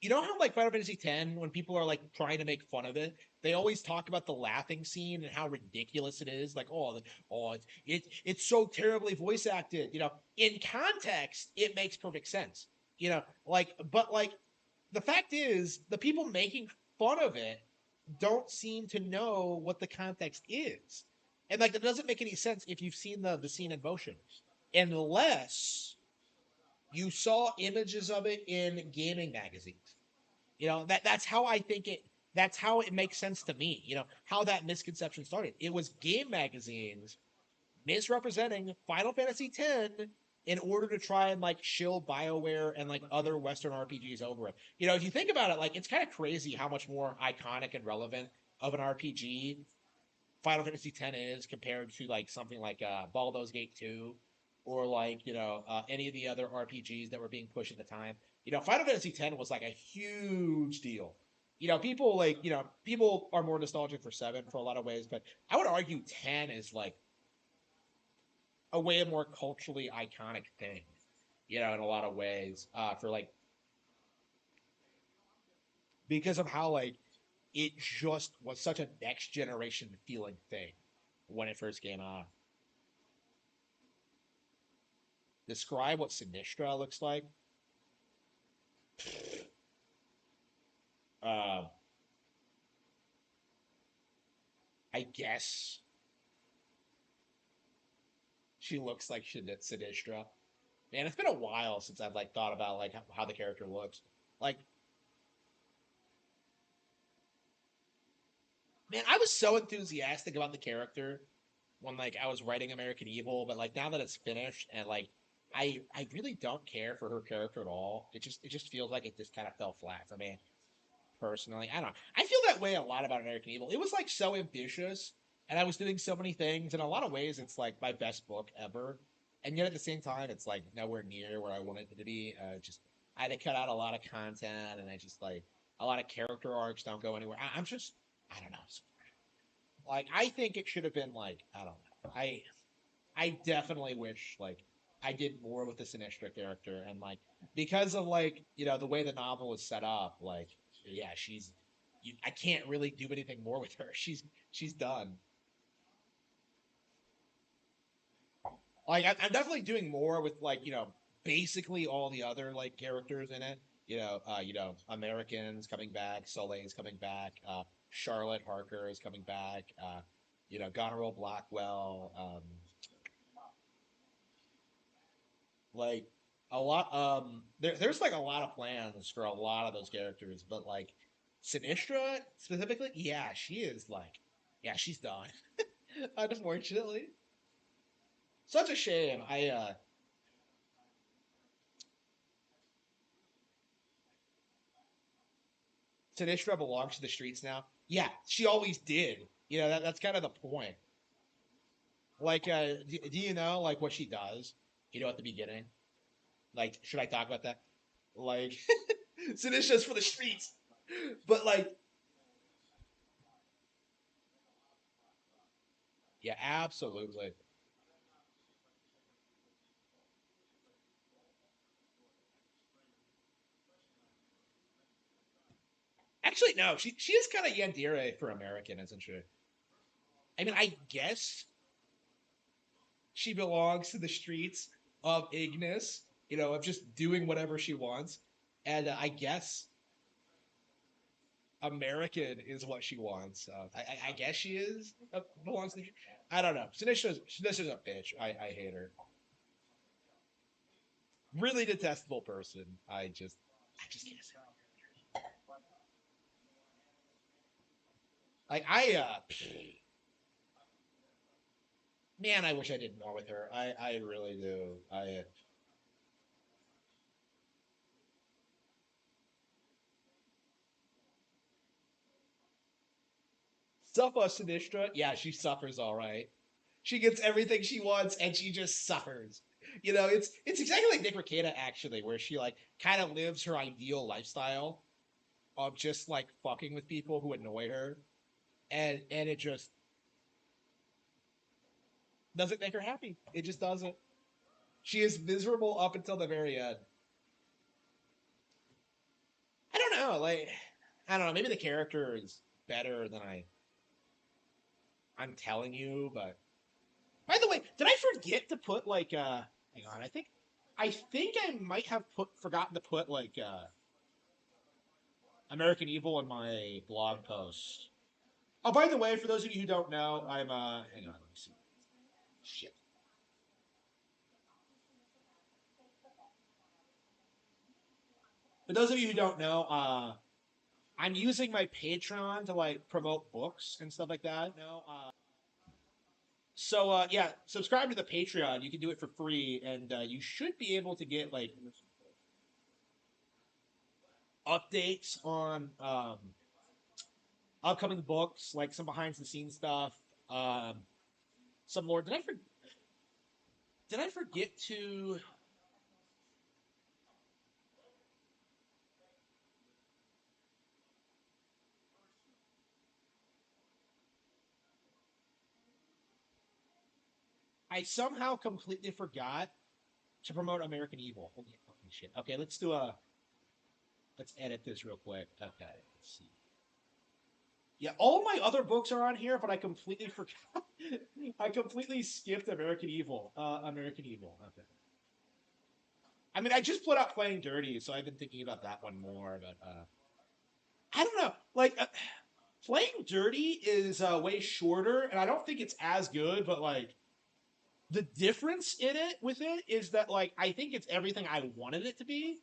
you know how like Final Fantasy X, when people are like trying to make fun of it, they always talk about the laughing scene and how ridiculous it is. Like, it's so terribly voice acted. In context, it makes perfect sense. But like the fact is, the people making fun of it don't seem to know what the context is, and like that doesn't make any sense if you've seen the scene in motion, unless you saw images of it in gaming magazines. That's how I think it. That's how it makes sense to me. How that misconception started. It was game magazines misrepresenting Final Fantasy X in order to try and like shill BioWare and like other Western RPGs over it. If you think about it, like it's kind of crazy how much more iconic and relevant of an RPG Final Fantasy X is compared to like something like Baldur's Gate 2 or like any of the other RPGs that were being pushed at the time. Final Fantasy X was like a huge deal. People are more nostalgic for 7 for a lot of ways, but I would argue 10 is like a way more culturally iconic thing. In a lot of ways, for like because of how like it just was such a next generation feeling thing when it first came out. Describe what Sinistra looks like. Uh, I guess she looks like Sinistra. Man, it's been a while since I've like thought about like how the character looks. Like, man, I was so enthusiastic about the character when like I was writing American Evil, but like now that it's finished and like I really don't care for her character at all. It just feels like it just kind of fell flat for me personally. I don't know. I feel that way a lot about American Evil. It was like so ambitious, and I was doing so many things. In a lot of ways, it's like my best book ever, and yet at the same time, it's like nowhere near where I wanted it to be. Just I had to cut out a lot of content, and I just like a lot of character arcs don't go anywhere. I'm just I don't know. Like I think it should have been like I don't know. I definitely wish like I did more with the Sinistra character and like because of like the way the novel was set up. Like yeah, I can't really do anything more with her. She's done. Like I'm definitely doing more with like basically all the other like characters in it. Americans coming back, Soleil's coming back, Charlotte Harker is coming back, Goneril Blackwell, like a lot there's like a lot of plans for a lot of those characters, but like Sinistra specifically, yeah, she is like yeah, she's done. Unfortunately. Such a shame. I Sinistra belongs to the streets now. Yeah, she always did. That's kind of the point. Like do you know like what she does? At the beginning? Like should I talk about that? Like Sinistra's for the streets. But like yeah, absolutely. Actually, no. She is kind of Yandere for American, isn't she? I mean, I guess she belongs to the streets of Ignis. Of just doing whatever she wants. And I guess American is what she wants. I guess she is belongs to. I don't know. Sinistra's a bitch. I hate her. Really detestable person. I just can't say. Like man, I wish I did more with her. I really do. I suffer Sinistra. Yeah, she suffers all right. She gets everything she wants, and she just suffers. You know, it's exactly like Nick Rekieta actually, where she like kind of lives her ideal lifestyle of just like fucking with people who annoy her, and it just doesn't make her happy. It just doesn't. She is miserable up until the very end. I don't know, like I don't know. Maybe the character is better than I'm telling you, but by the way, did I forget to put like hang on, I think I might have forgotten to put like American Evil in my blog post. Oh, by the way, for those of you who don't know, I'm hang on, let me see. Shit. For those of you who don't know, I'm using my Patreon to like promote books and stuff like that. No, so yeah, subscribe to the Patreon. You can do it for free, and you should be able to get like updates on upcoming books, like some behind the scenes stuff. Um, some more. Did I forget to? I somehow completely forgot to promote American Evil. Holy fucking shit. Okay, let's edit this real quick. Okay, let's see. Yeah, all my other books are on here, but I completely forgot. I completely skipped American Evil. American Evil. Okay. I mean, I just put out Playing Dirty, so I've been thinking about that one more. But I don't know. Like, Playing Dirty is way shorter, and I don't think it's as good. But like, the difference in it with it is that like I think it's everything I wanted it to be,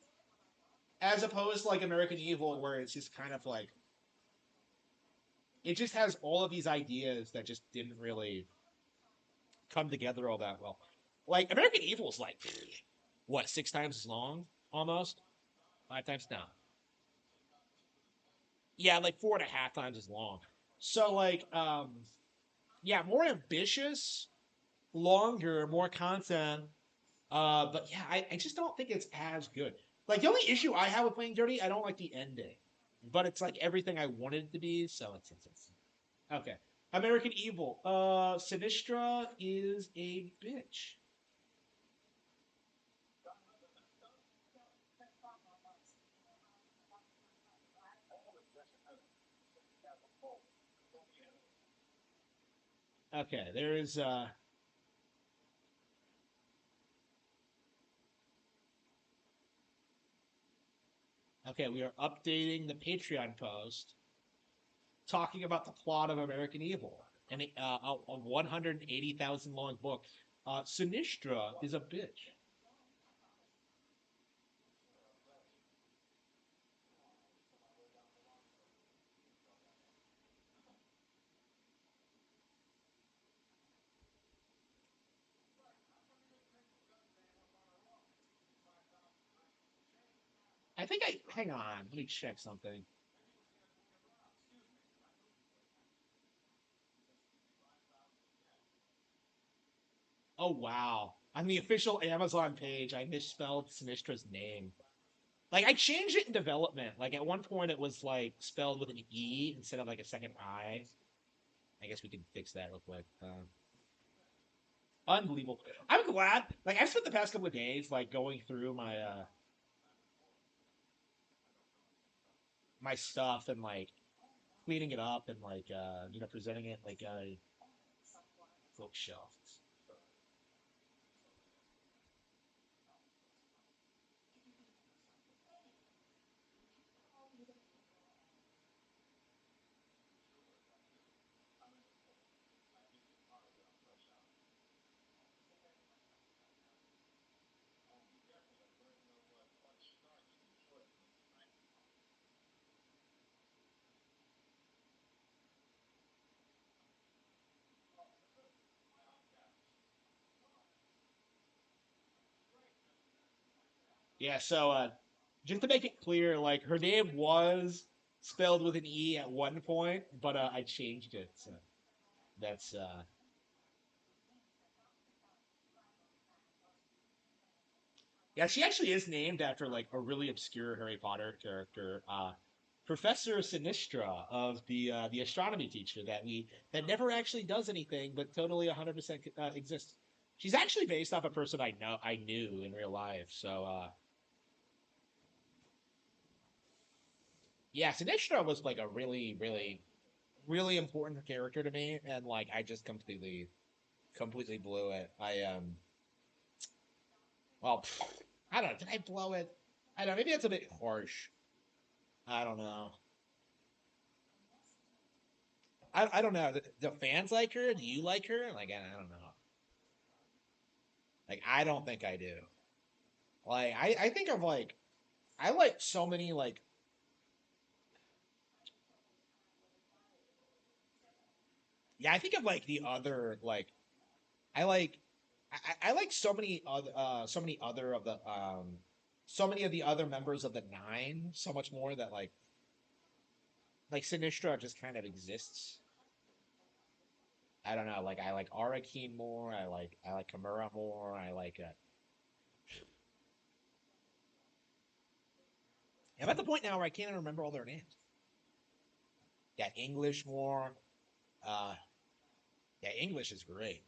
as opposed to like American Evil, where it's just kind of like it just has all of these ideas that just didn't really come together all that well. Like American Evil is like what 6 times as long, almost 5 times now. Yeah, like 4.5 times as long. So like, yeah, more ambitious, longer, more content. But yeah, I just don't think it's as good. Like the only issue I have with Playing Dirty, I don't like the ending, but it's like everything I wanted it to be. So it's okay. American Evil. Sinistra is a bitch. Okay, there is okay, we are updating the Patreon post talking about the plot of American Evil and a 180,000 long book. Sinistra is a bitch. I think I hang on. Let me check something. Oh wow! On the official Amazon page, I misspelled Sinistra's name. Like I changed it in development. Like at one point, it was like spelled with an E instead of like a second I. I guess we can fix that real quick. Unbelievable. I'm glad. Like I've spent the past couple of days like going through my stuff and like cleaning it up and like presenting it like a bookshelf. Yeah, so just to make it clear, like her name was spelled with an E at one point, but I changed it. So that's yeah, she actually is named after like a really obscure Harry Potter character, Professor Sinistra of the astronomy teacher that never actually does anything, but totally 100% exists. She's actually based off a person I knew in real life. So yeah, Sinistra was like a really important character to me, and like I just completely blew it. Well, I don't know. Did I blow it? I don't know. Maybe that's a bit harsh. I don't know. I don't know. The fans like her? Do you like her? Like I don't know. Like I don't think I do. Like I think of like I like so many like yeah, I think of like the other like I like I like so many other of the so many of the other members of the nine so much more that like Sinistra just kind of exists. I don't know. Like I like Arakeen more. I like Kimura more. I like I'm at the point now where I can't even remember all their names. Yeah, English more. Uh, yeah, English is great.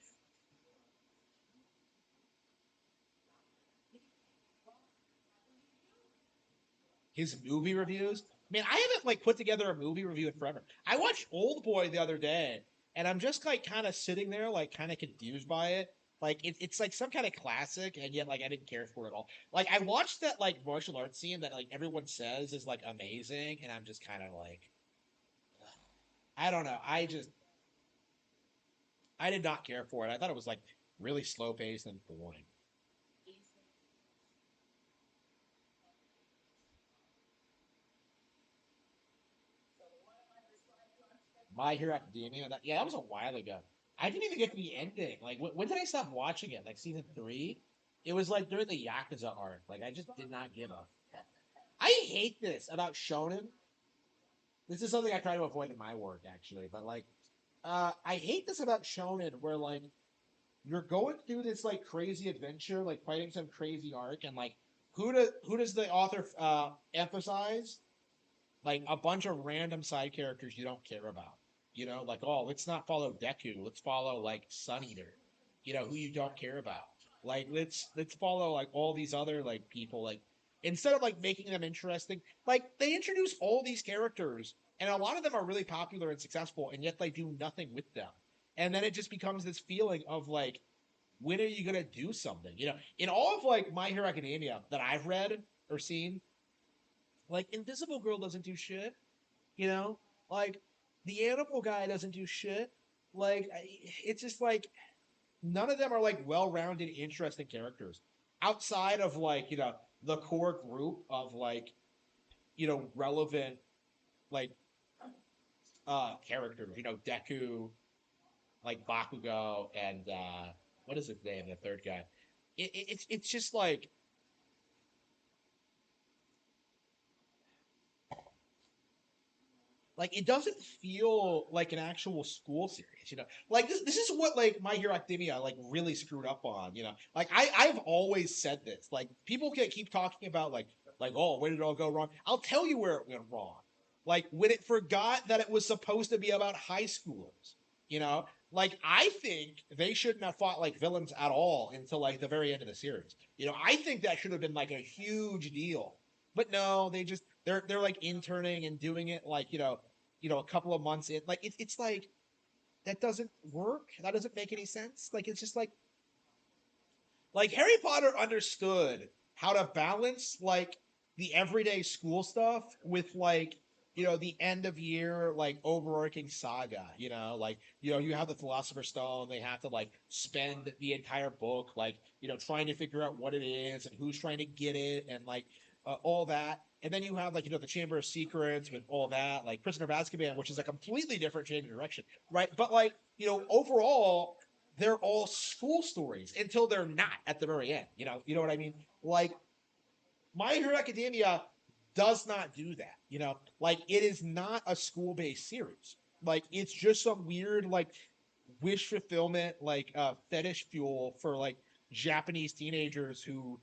His movie reviews. Man, I haven't like put together a movie review in forever. I watched Old Boy the other day, and I'm just like kind of sitting there, like kind of confused by it. Like it's like some kind of classic, and yet like I didn't care for it at all. Like I watched that like martial arts scene that like everyone says is like amazing, and I'm just kind of like, I don't know. I did not care for it. I thought it was like really slow paced and boring. My Hero Academia. Yeah, that was a while ago. I didn't even get to the ending. Like, when did I stop watching it? Like season three. It was like during the Yakuza arc. Like, I just did not give a. I hate this about shonen. This is something I try to avoid in my work, actually. But like, I hate this about shonen, where like you're going through this like crazy adventure, like fighting some crazy arc, and like who does the author emphasize? Like a bunch of random side characters you don't care about. You know, like oh, let's not follow Deku. Let's follow like Sun Eater. You know, who you don't care about. Like let's follow like all these other like people. Like instead of like making them interesting, like they introduce all these characters, and a lot of them are really popular and successful, and yet they do nothing with them. And then it just becomes this feeling of like, when are you gonna do something? You know, in all of like My Hero Academia that I've read or seen, like Invisible Girl doesn't do shit. You know, like the animal guy doesn't do shit. Like it's just like none of them are like well-rounded, interesting characters outside of like the core group of like relevant like characters. You know, Deku, like Bakugo, and what is his name? The third guy. It's just like it doesn't feel like an actual school series, like this is what like My Hero Academia like really screwed up on, like I've always said this, like people can keep talking about like oh, where did it all go wrong. I'll tell you where it went wrong. Like when it forgot that it was supposed to be about high schoolers, you know like I think they shouldn't have fought like villains at all until like the very end of the series. I think that should have been like a huge deal, but no, they're like interning and doing it like a couple of months in. Like it's like that doesn't work. That doesn't make any sense. Like it's just like Harry Potter understood how to balance like the everyday school stuff with like the end of year like overarching saga. Like you have the Philosopher's Stone. They have to like spend the entire book like trying to figure out what it is and who's trying to get it, and like all that. And then you have like the Chamber of Secrets with all that, like Prisoner of Azkaban, which is a completely different change of direction, right? But like overall, they're all school stories until they're not at the very end. You know what I mean? Like My Hero Academia does not do that. You know, like it is not a school-based series. Like it's just some weird like wish fulfillment, like fetish fuel for like Japanese teenagers who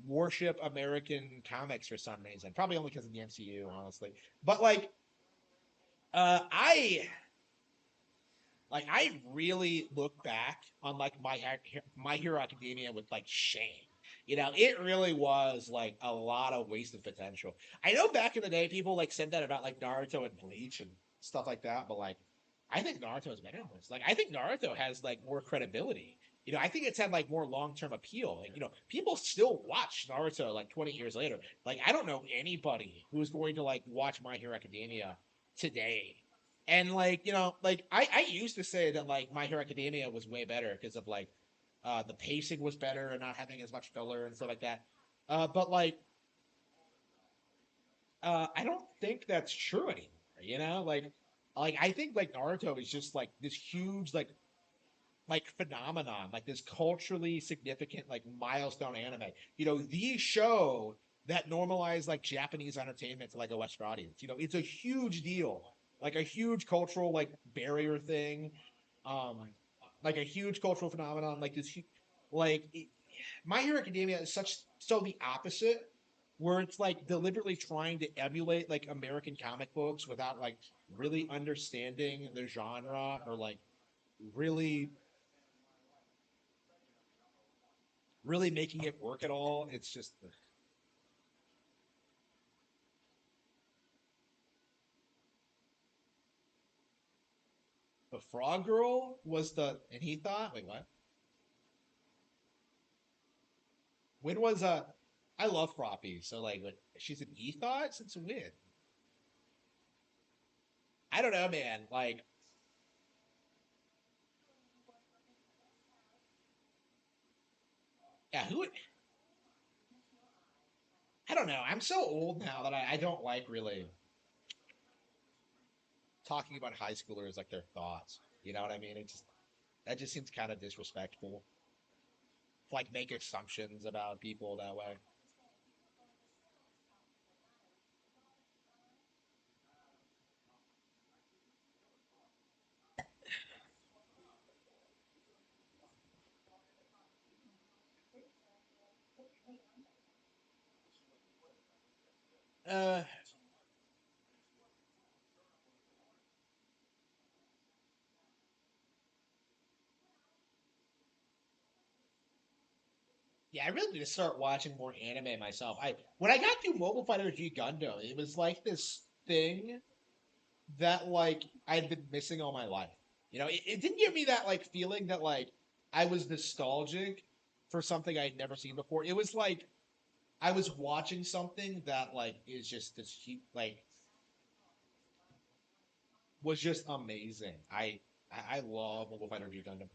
worship American comics for some reason. Probably only because of the MCU, honestly. But I I really look back on like my Hero Academia with like shame. You know, it really was like a lot of wasted potential. I know back in the day, people like said that about like Naruto and Bleach and stuff like that, but like, I think Naruto is better than this. Like, I think Naruto has like more credibility. You know, I think it's had like more long term appeal. Like, you know, people still watch Naruto like 20 years later. Like, I don't know anybody who's going to like watch My Hero Academia today and like, you know, like I used to say that like My Hero Academia was way better because of like the pacing was better and not having as much filler and stuff like that. But I don't think that's true anymore. You know, like I think like Naruto is just like this huge like phenomenon, like this culturally significant like milestone anime. You know, the show that normalized like Japanese entertainment to like a Western audience. You know, it's a huge deal, like a huge cultural like barrier thing, um, like a huge cultural phenomenon. Like like it, My Hero Academia is so the opposite, where it's like deliberately trying to emulate like American comic books without like really understanding the genre or like really really making it work at all. It's just the Frog Girl was and he thought, wait, what? When was I love Froppy, so like she's an E thought since when? I don't know, man. Like, yeah, who? I don't know. I'm so old now that I don't like really talking about high schoolers like their thoughts. You know what I mean? It just that just seems kind of disrespectful. To, like make assumptions about people that way. Uh, Yeah, I really need to start watching more anime myself. I when I got through Mobile Fighter G Gundam, it was like this thing that like I'd been missing all my life. You know, it didn't give me that like feeling that like I was nostalgic for something I'd never seen before. It was like I was watching something that like is just like was just amazing. I love Mobile Fighter G Gundam.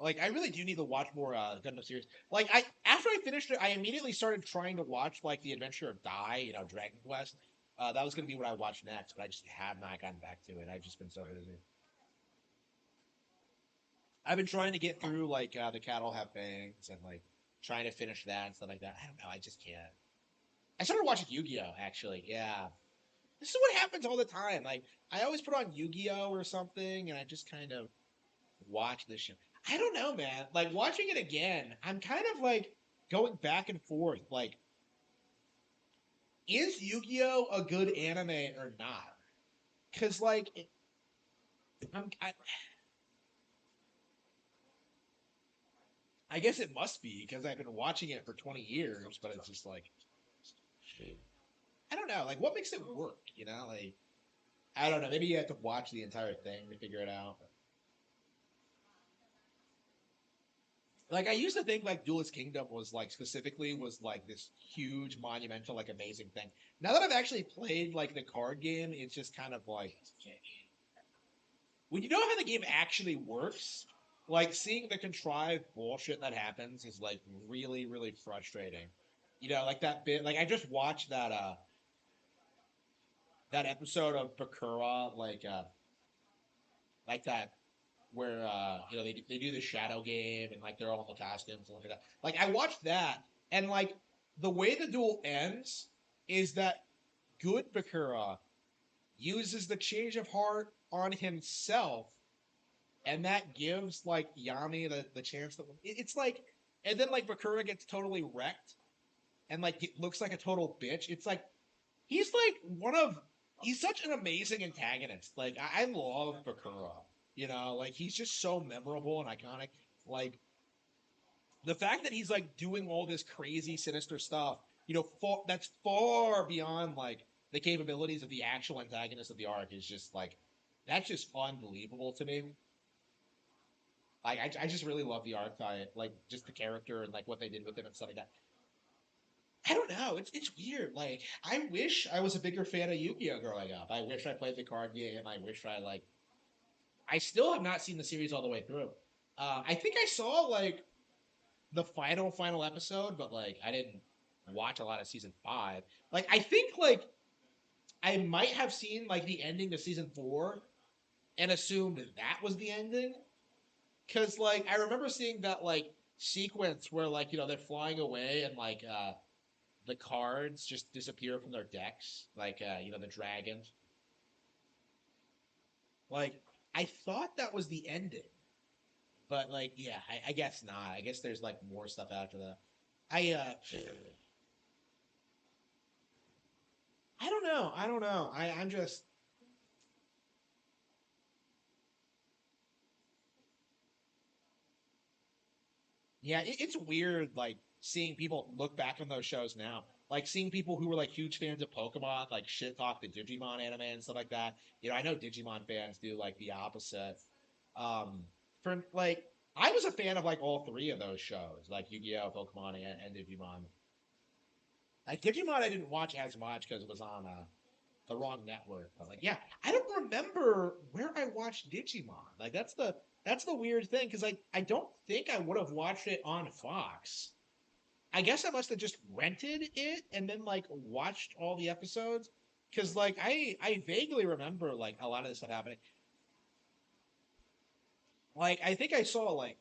Like I really do need to watch more Gundam series. Like I after I finished it, I immediately started trying to watch like the Adventure of Dai, you know, Dragon Quest. That was gonna be what I watched next, but I just have not gotten back to it. I've just been so busy. I've been trying to get through like the Cattle Have Fangs and like trying to finish that and stuff like that. I don't know. I just can't. I started watching Yu-Gi-Oh! Actually, yeah. This is what happens all the time. Like I always put on Yu-Gi-Oh! Or something, and I just kind of watch this show. I don't know, man. Like watching it again, I'm kind of like going back and forth. Like, is Yu-Gi-Oh a good anime or not? Because I'm, I guess it must be because I've been watching it for 20 years, but it's just like I don't know. Like, what makes it work? You know, like I don't know. Maybe you have to watch the entire thing to figure it out. Like I used to think like Duelist Kingdom was like specifically was like this huge monumental like amazing thing. Now that I've actually played like the card game, it's just kind of like when you know how the game actually works, like seeing the contrived bullshit that happens is like really frustrating. You know, like that bit like I just watched that episode of Bakura like that where you know they do the shadow game and like they're all in the costumes and like that. Like I watched that and like the way the duel ends is that good Bakura uses the change of heart on himself, and that gives like Yami the chance that it's like, and then like Bakura gets totally wrecked and like it looks like a total bitch. It's like he's like he's such an amazing antagonist. Like I love Bakura. You know, like he's just so memorable and iconic. Like the fact that he's like doing all this crazy, sinister stuff, you know, that's far beyond like the capabilities of the actual antagonist of the arc is just like that's just unbelievable to me. Like I just really love the arc, like just the character and like what they did with him and stuff like that. I don't know. It's weird. Like I wish I was a bigger fan of Yu-Gi-Oh growing up. I wish I played the card game. I wish I like. I still have not seen the series all the way through. I think I saw like the final episode, but like I didn't watch a lot of season 5. Like I think like I might have seen like the ending to season 4 and assumed that was the ending because like I remember seeing that like sequence where like you know they're flying away and like the cards just disappear from their decks, like you know the dragons. Like I thought that was the ending, but like yeah, I guess not. I guess there's like more stuff after that. I don't know. I don't know. I'm just yeah. It's weird like seeing people look back on those shows now. Like seeing people who were like huge fans of Pokemon, like shit talk the Digimon anime and stuff like that. You know, I know Digimon fans do like the opposite. For like, I was a fan of like all three of those shows, like Yu-Gi-Oh, Pokemon, and Digimon. Like Digimon, I didn't watch as much because it was on the wrong network. But like, yeah, I don't remember where I watched Digimon. Like that's the weird thing because I don't think I would have watched it on Fox. I guess I must have just rented it and then like watched all the episodes because like I vaguely remember like a lot of this stuff happening. Like I think I saw like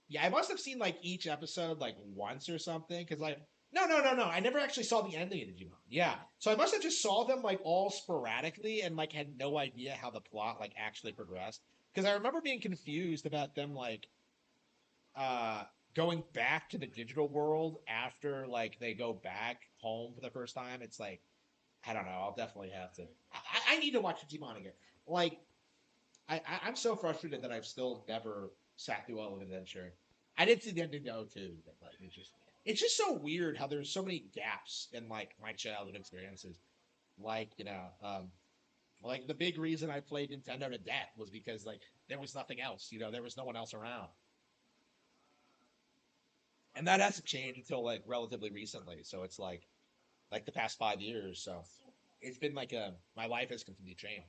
yeah I must have seen like each episode like once or something because like no I never actually saw the ending of Digimon. Yeah, so I must have just saw them like all sporadically and like had no idea how the plot like actually progressed because I remember being confused about them like uh going back to the digital world after like they go back home for the first time. It's like I don't know. I'll definitely have to. I need to watch Digimon again. Like I'm so frustrated that I've still never sat through all of Adventure. I did see the ending to O2, but like it's just so weird how there's so many gaps in like my childhood experiences. Like like the big reason I played Nintendo to death was because like there was nothing else. You know, there was no one else around, and that hasn't changed until like relatively recently. So it's like the past 5 years. So it's been like a my life has continued to change.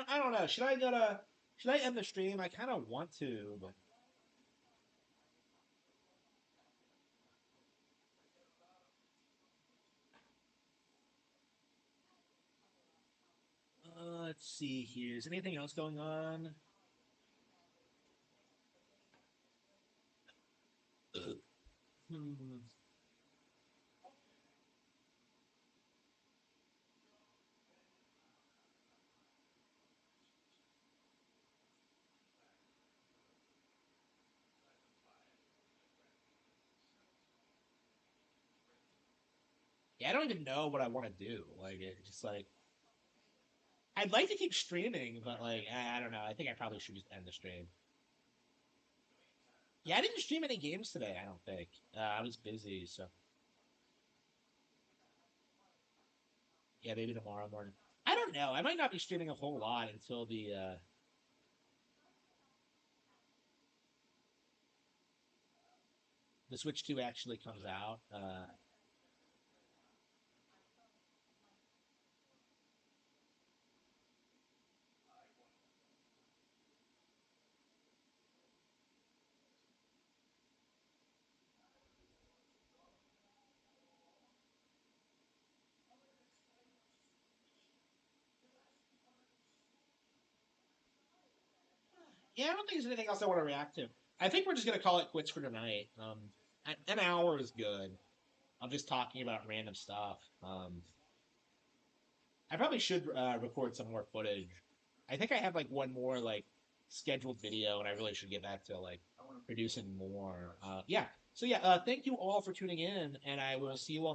I don't know. Should I end the stream? I kind of want to, but let's see here. Is anything else going on? Hmm. Yeah, I don't even know what I want to do. Like, it's just like I'd like to keep streaming, but like I don't know. I think I probably should just end the stream. Yeah, I didn't stream any games today. I don't think I was busy, so yeah, maybe tomorrow morning. I don't know. I might not be streaming a whole lot until the Switch 2 actually comes out. Yeah, I don't think there's anything else I want to react to. I think we're just gonna call it quits for tonight. An hour is good. I'm just talking about random stuff. I probably should record some more footage. I think I have like one more like scheduled video, and I really should get back to like producing more. Yeah. So yeah, thank you all for tuning in, and I will see you all next.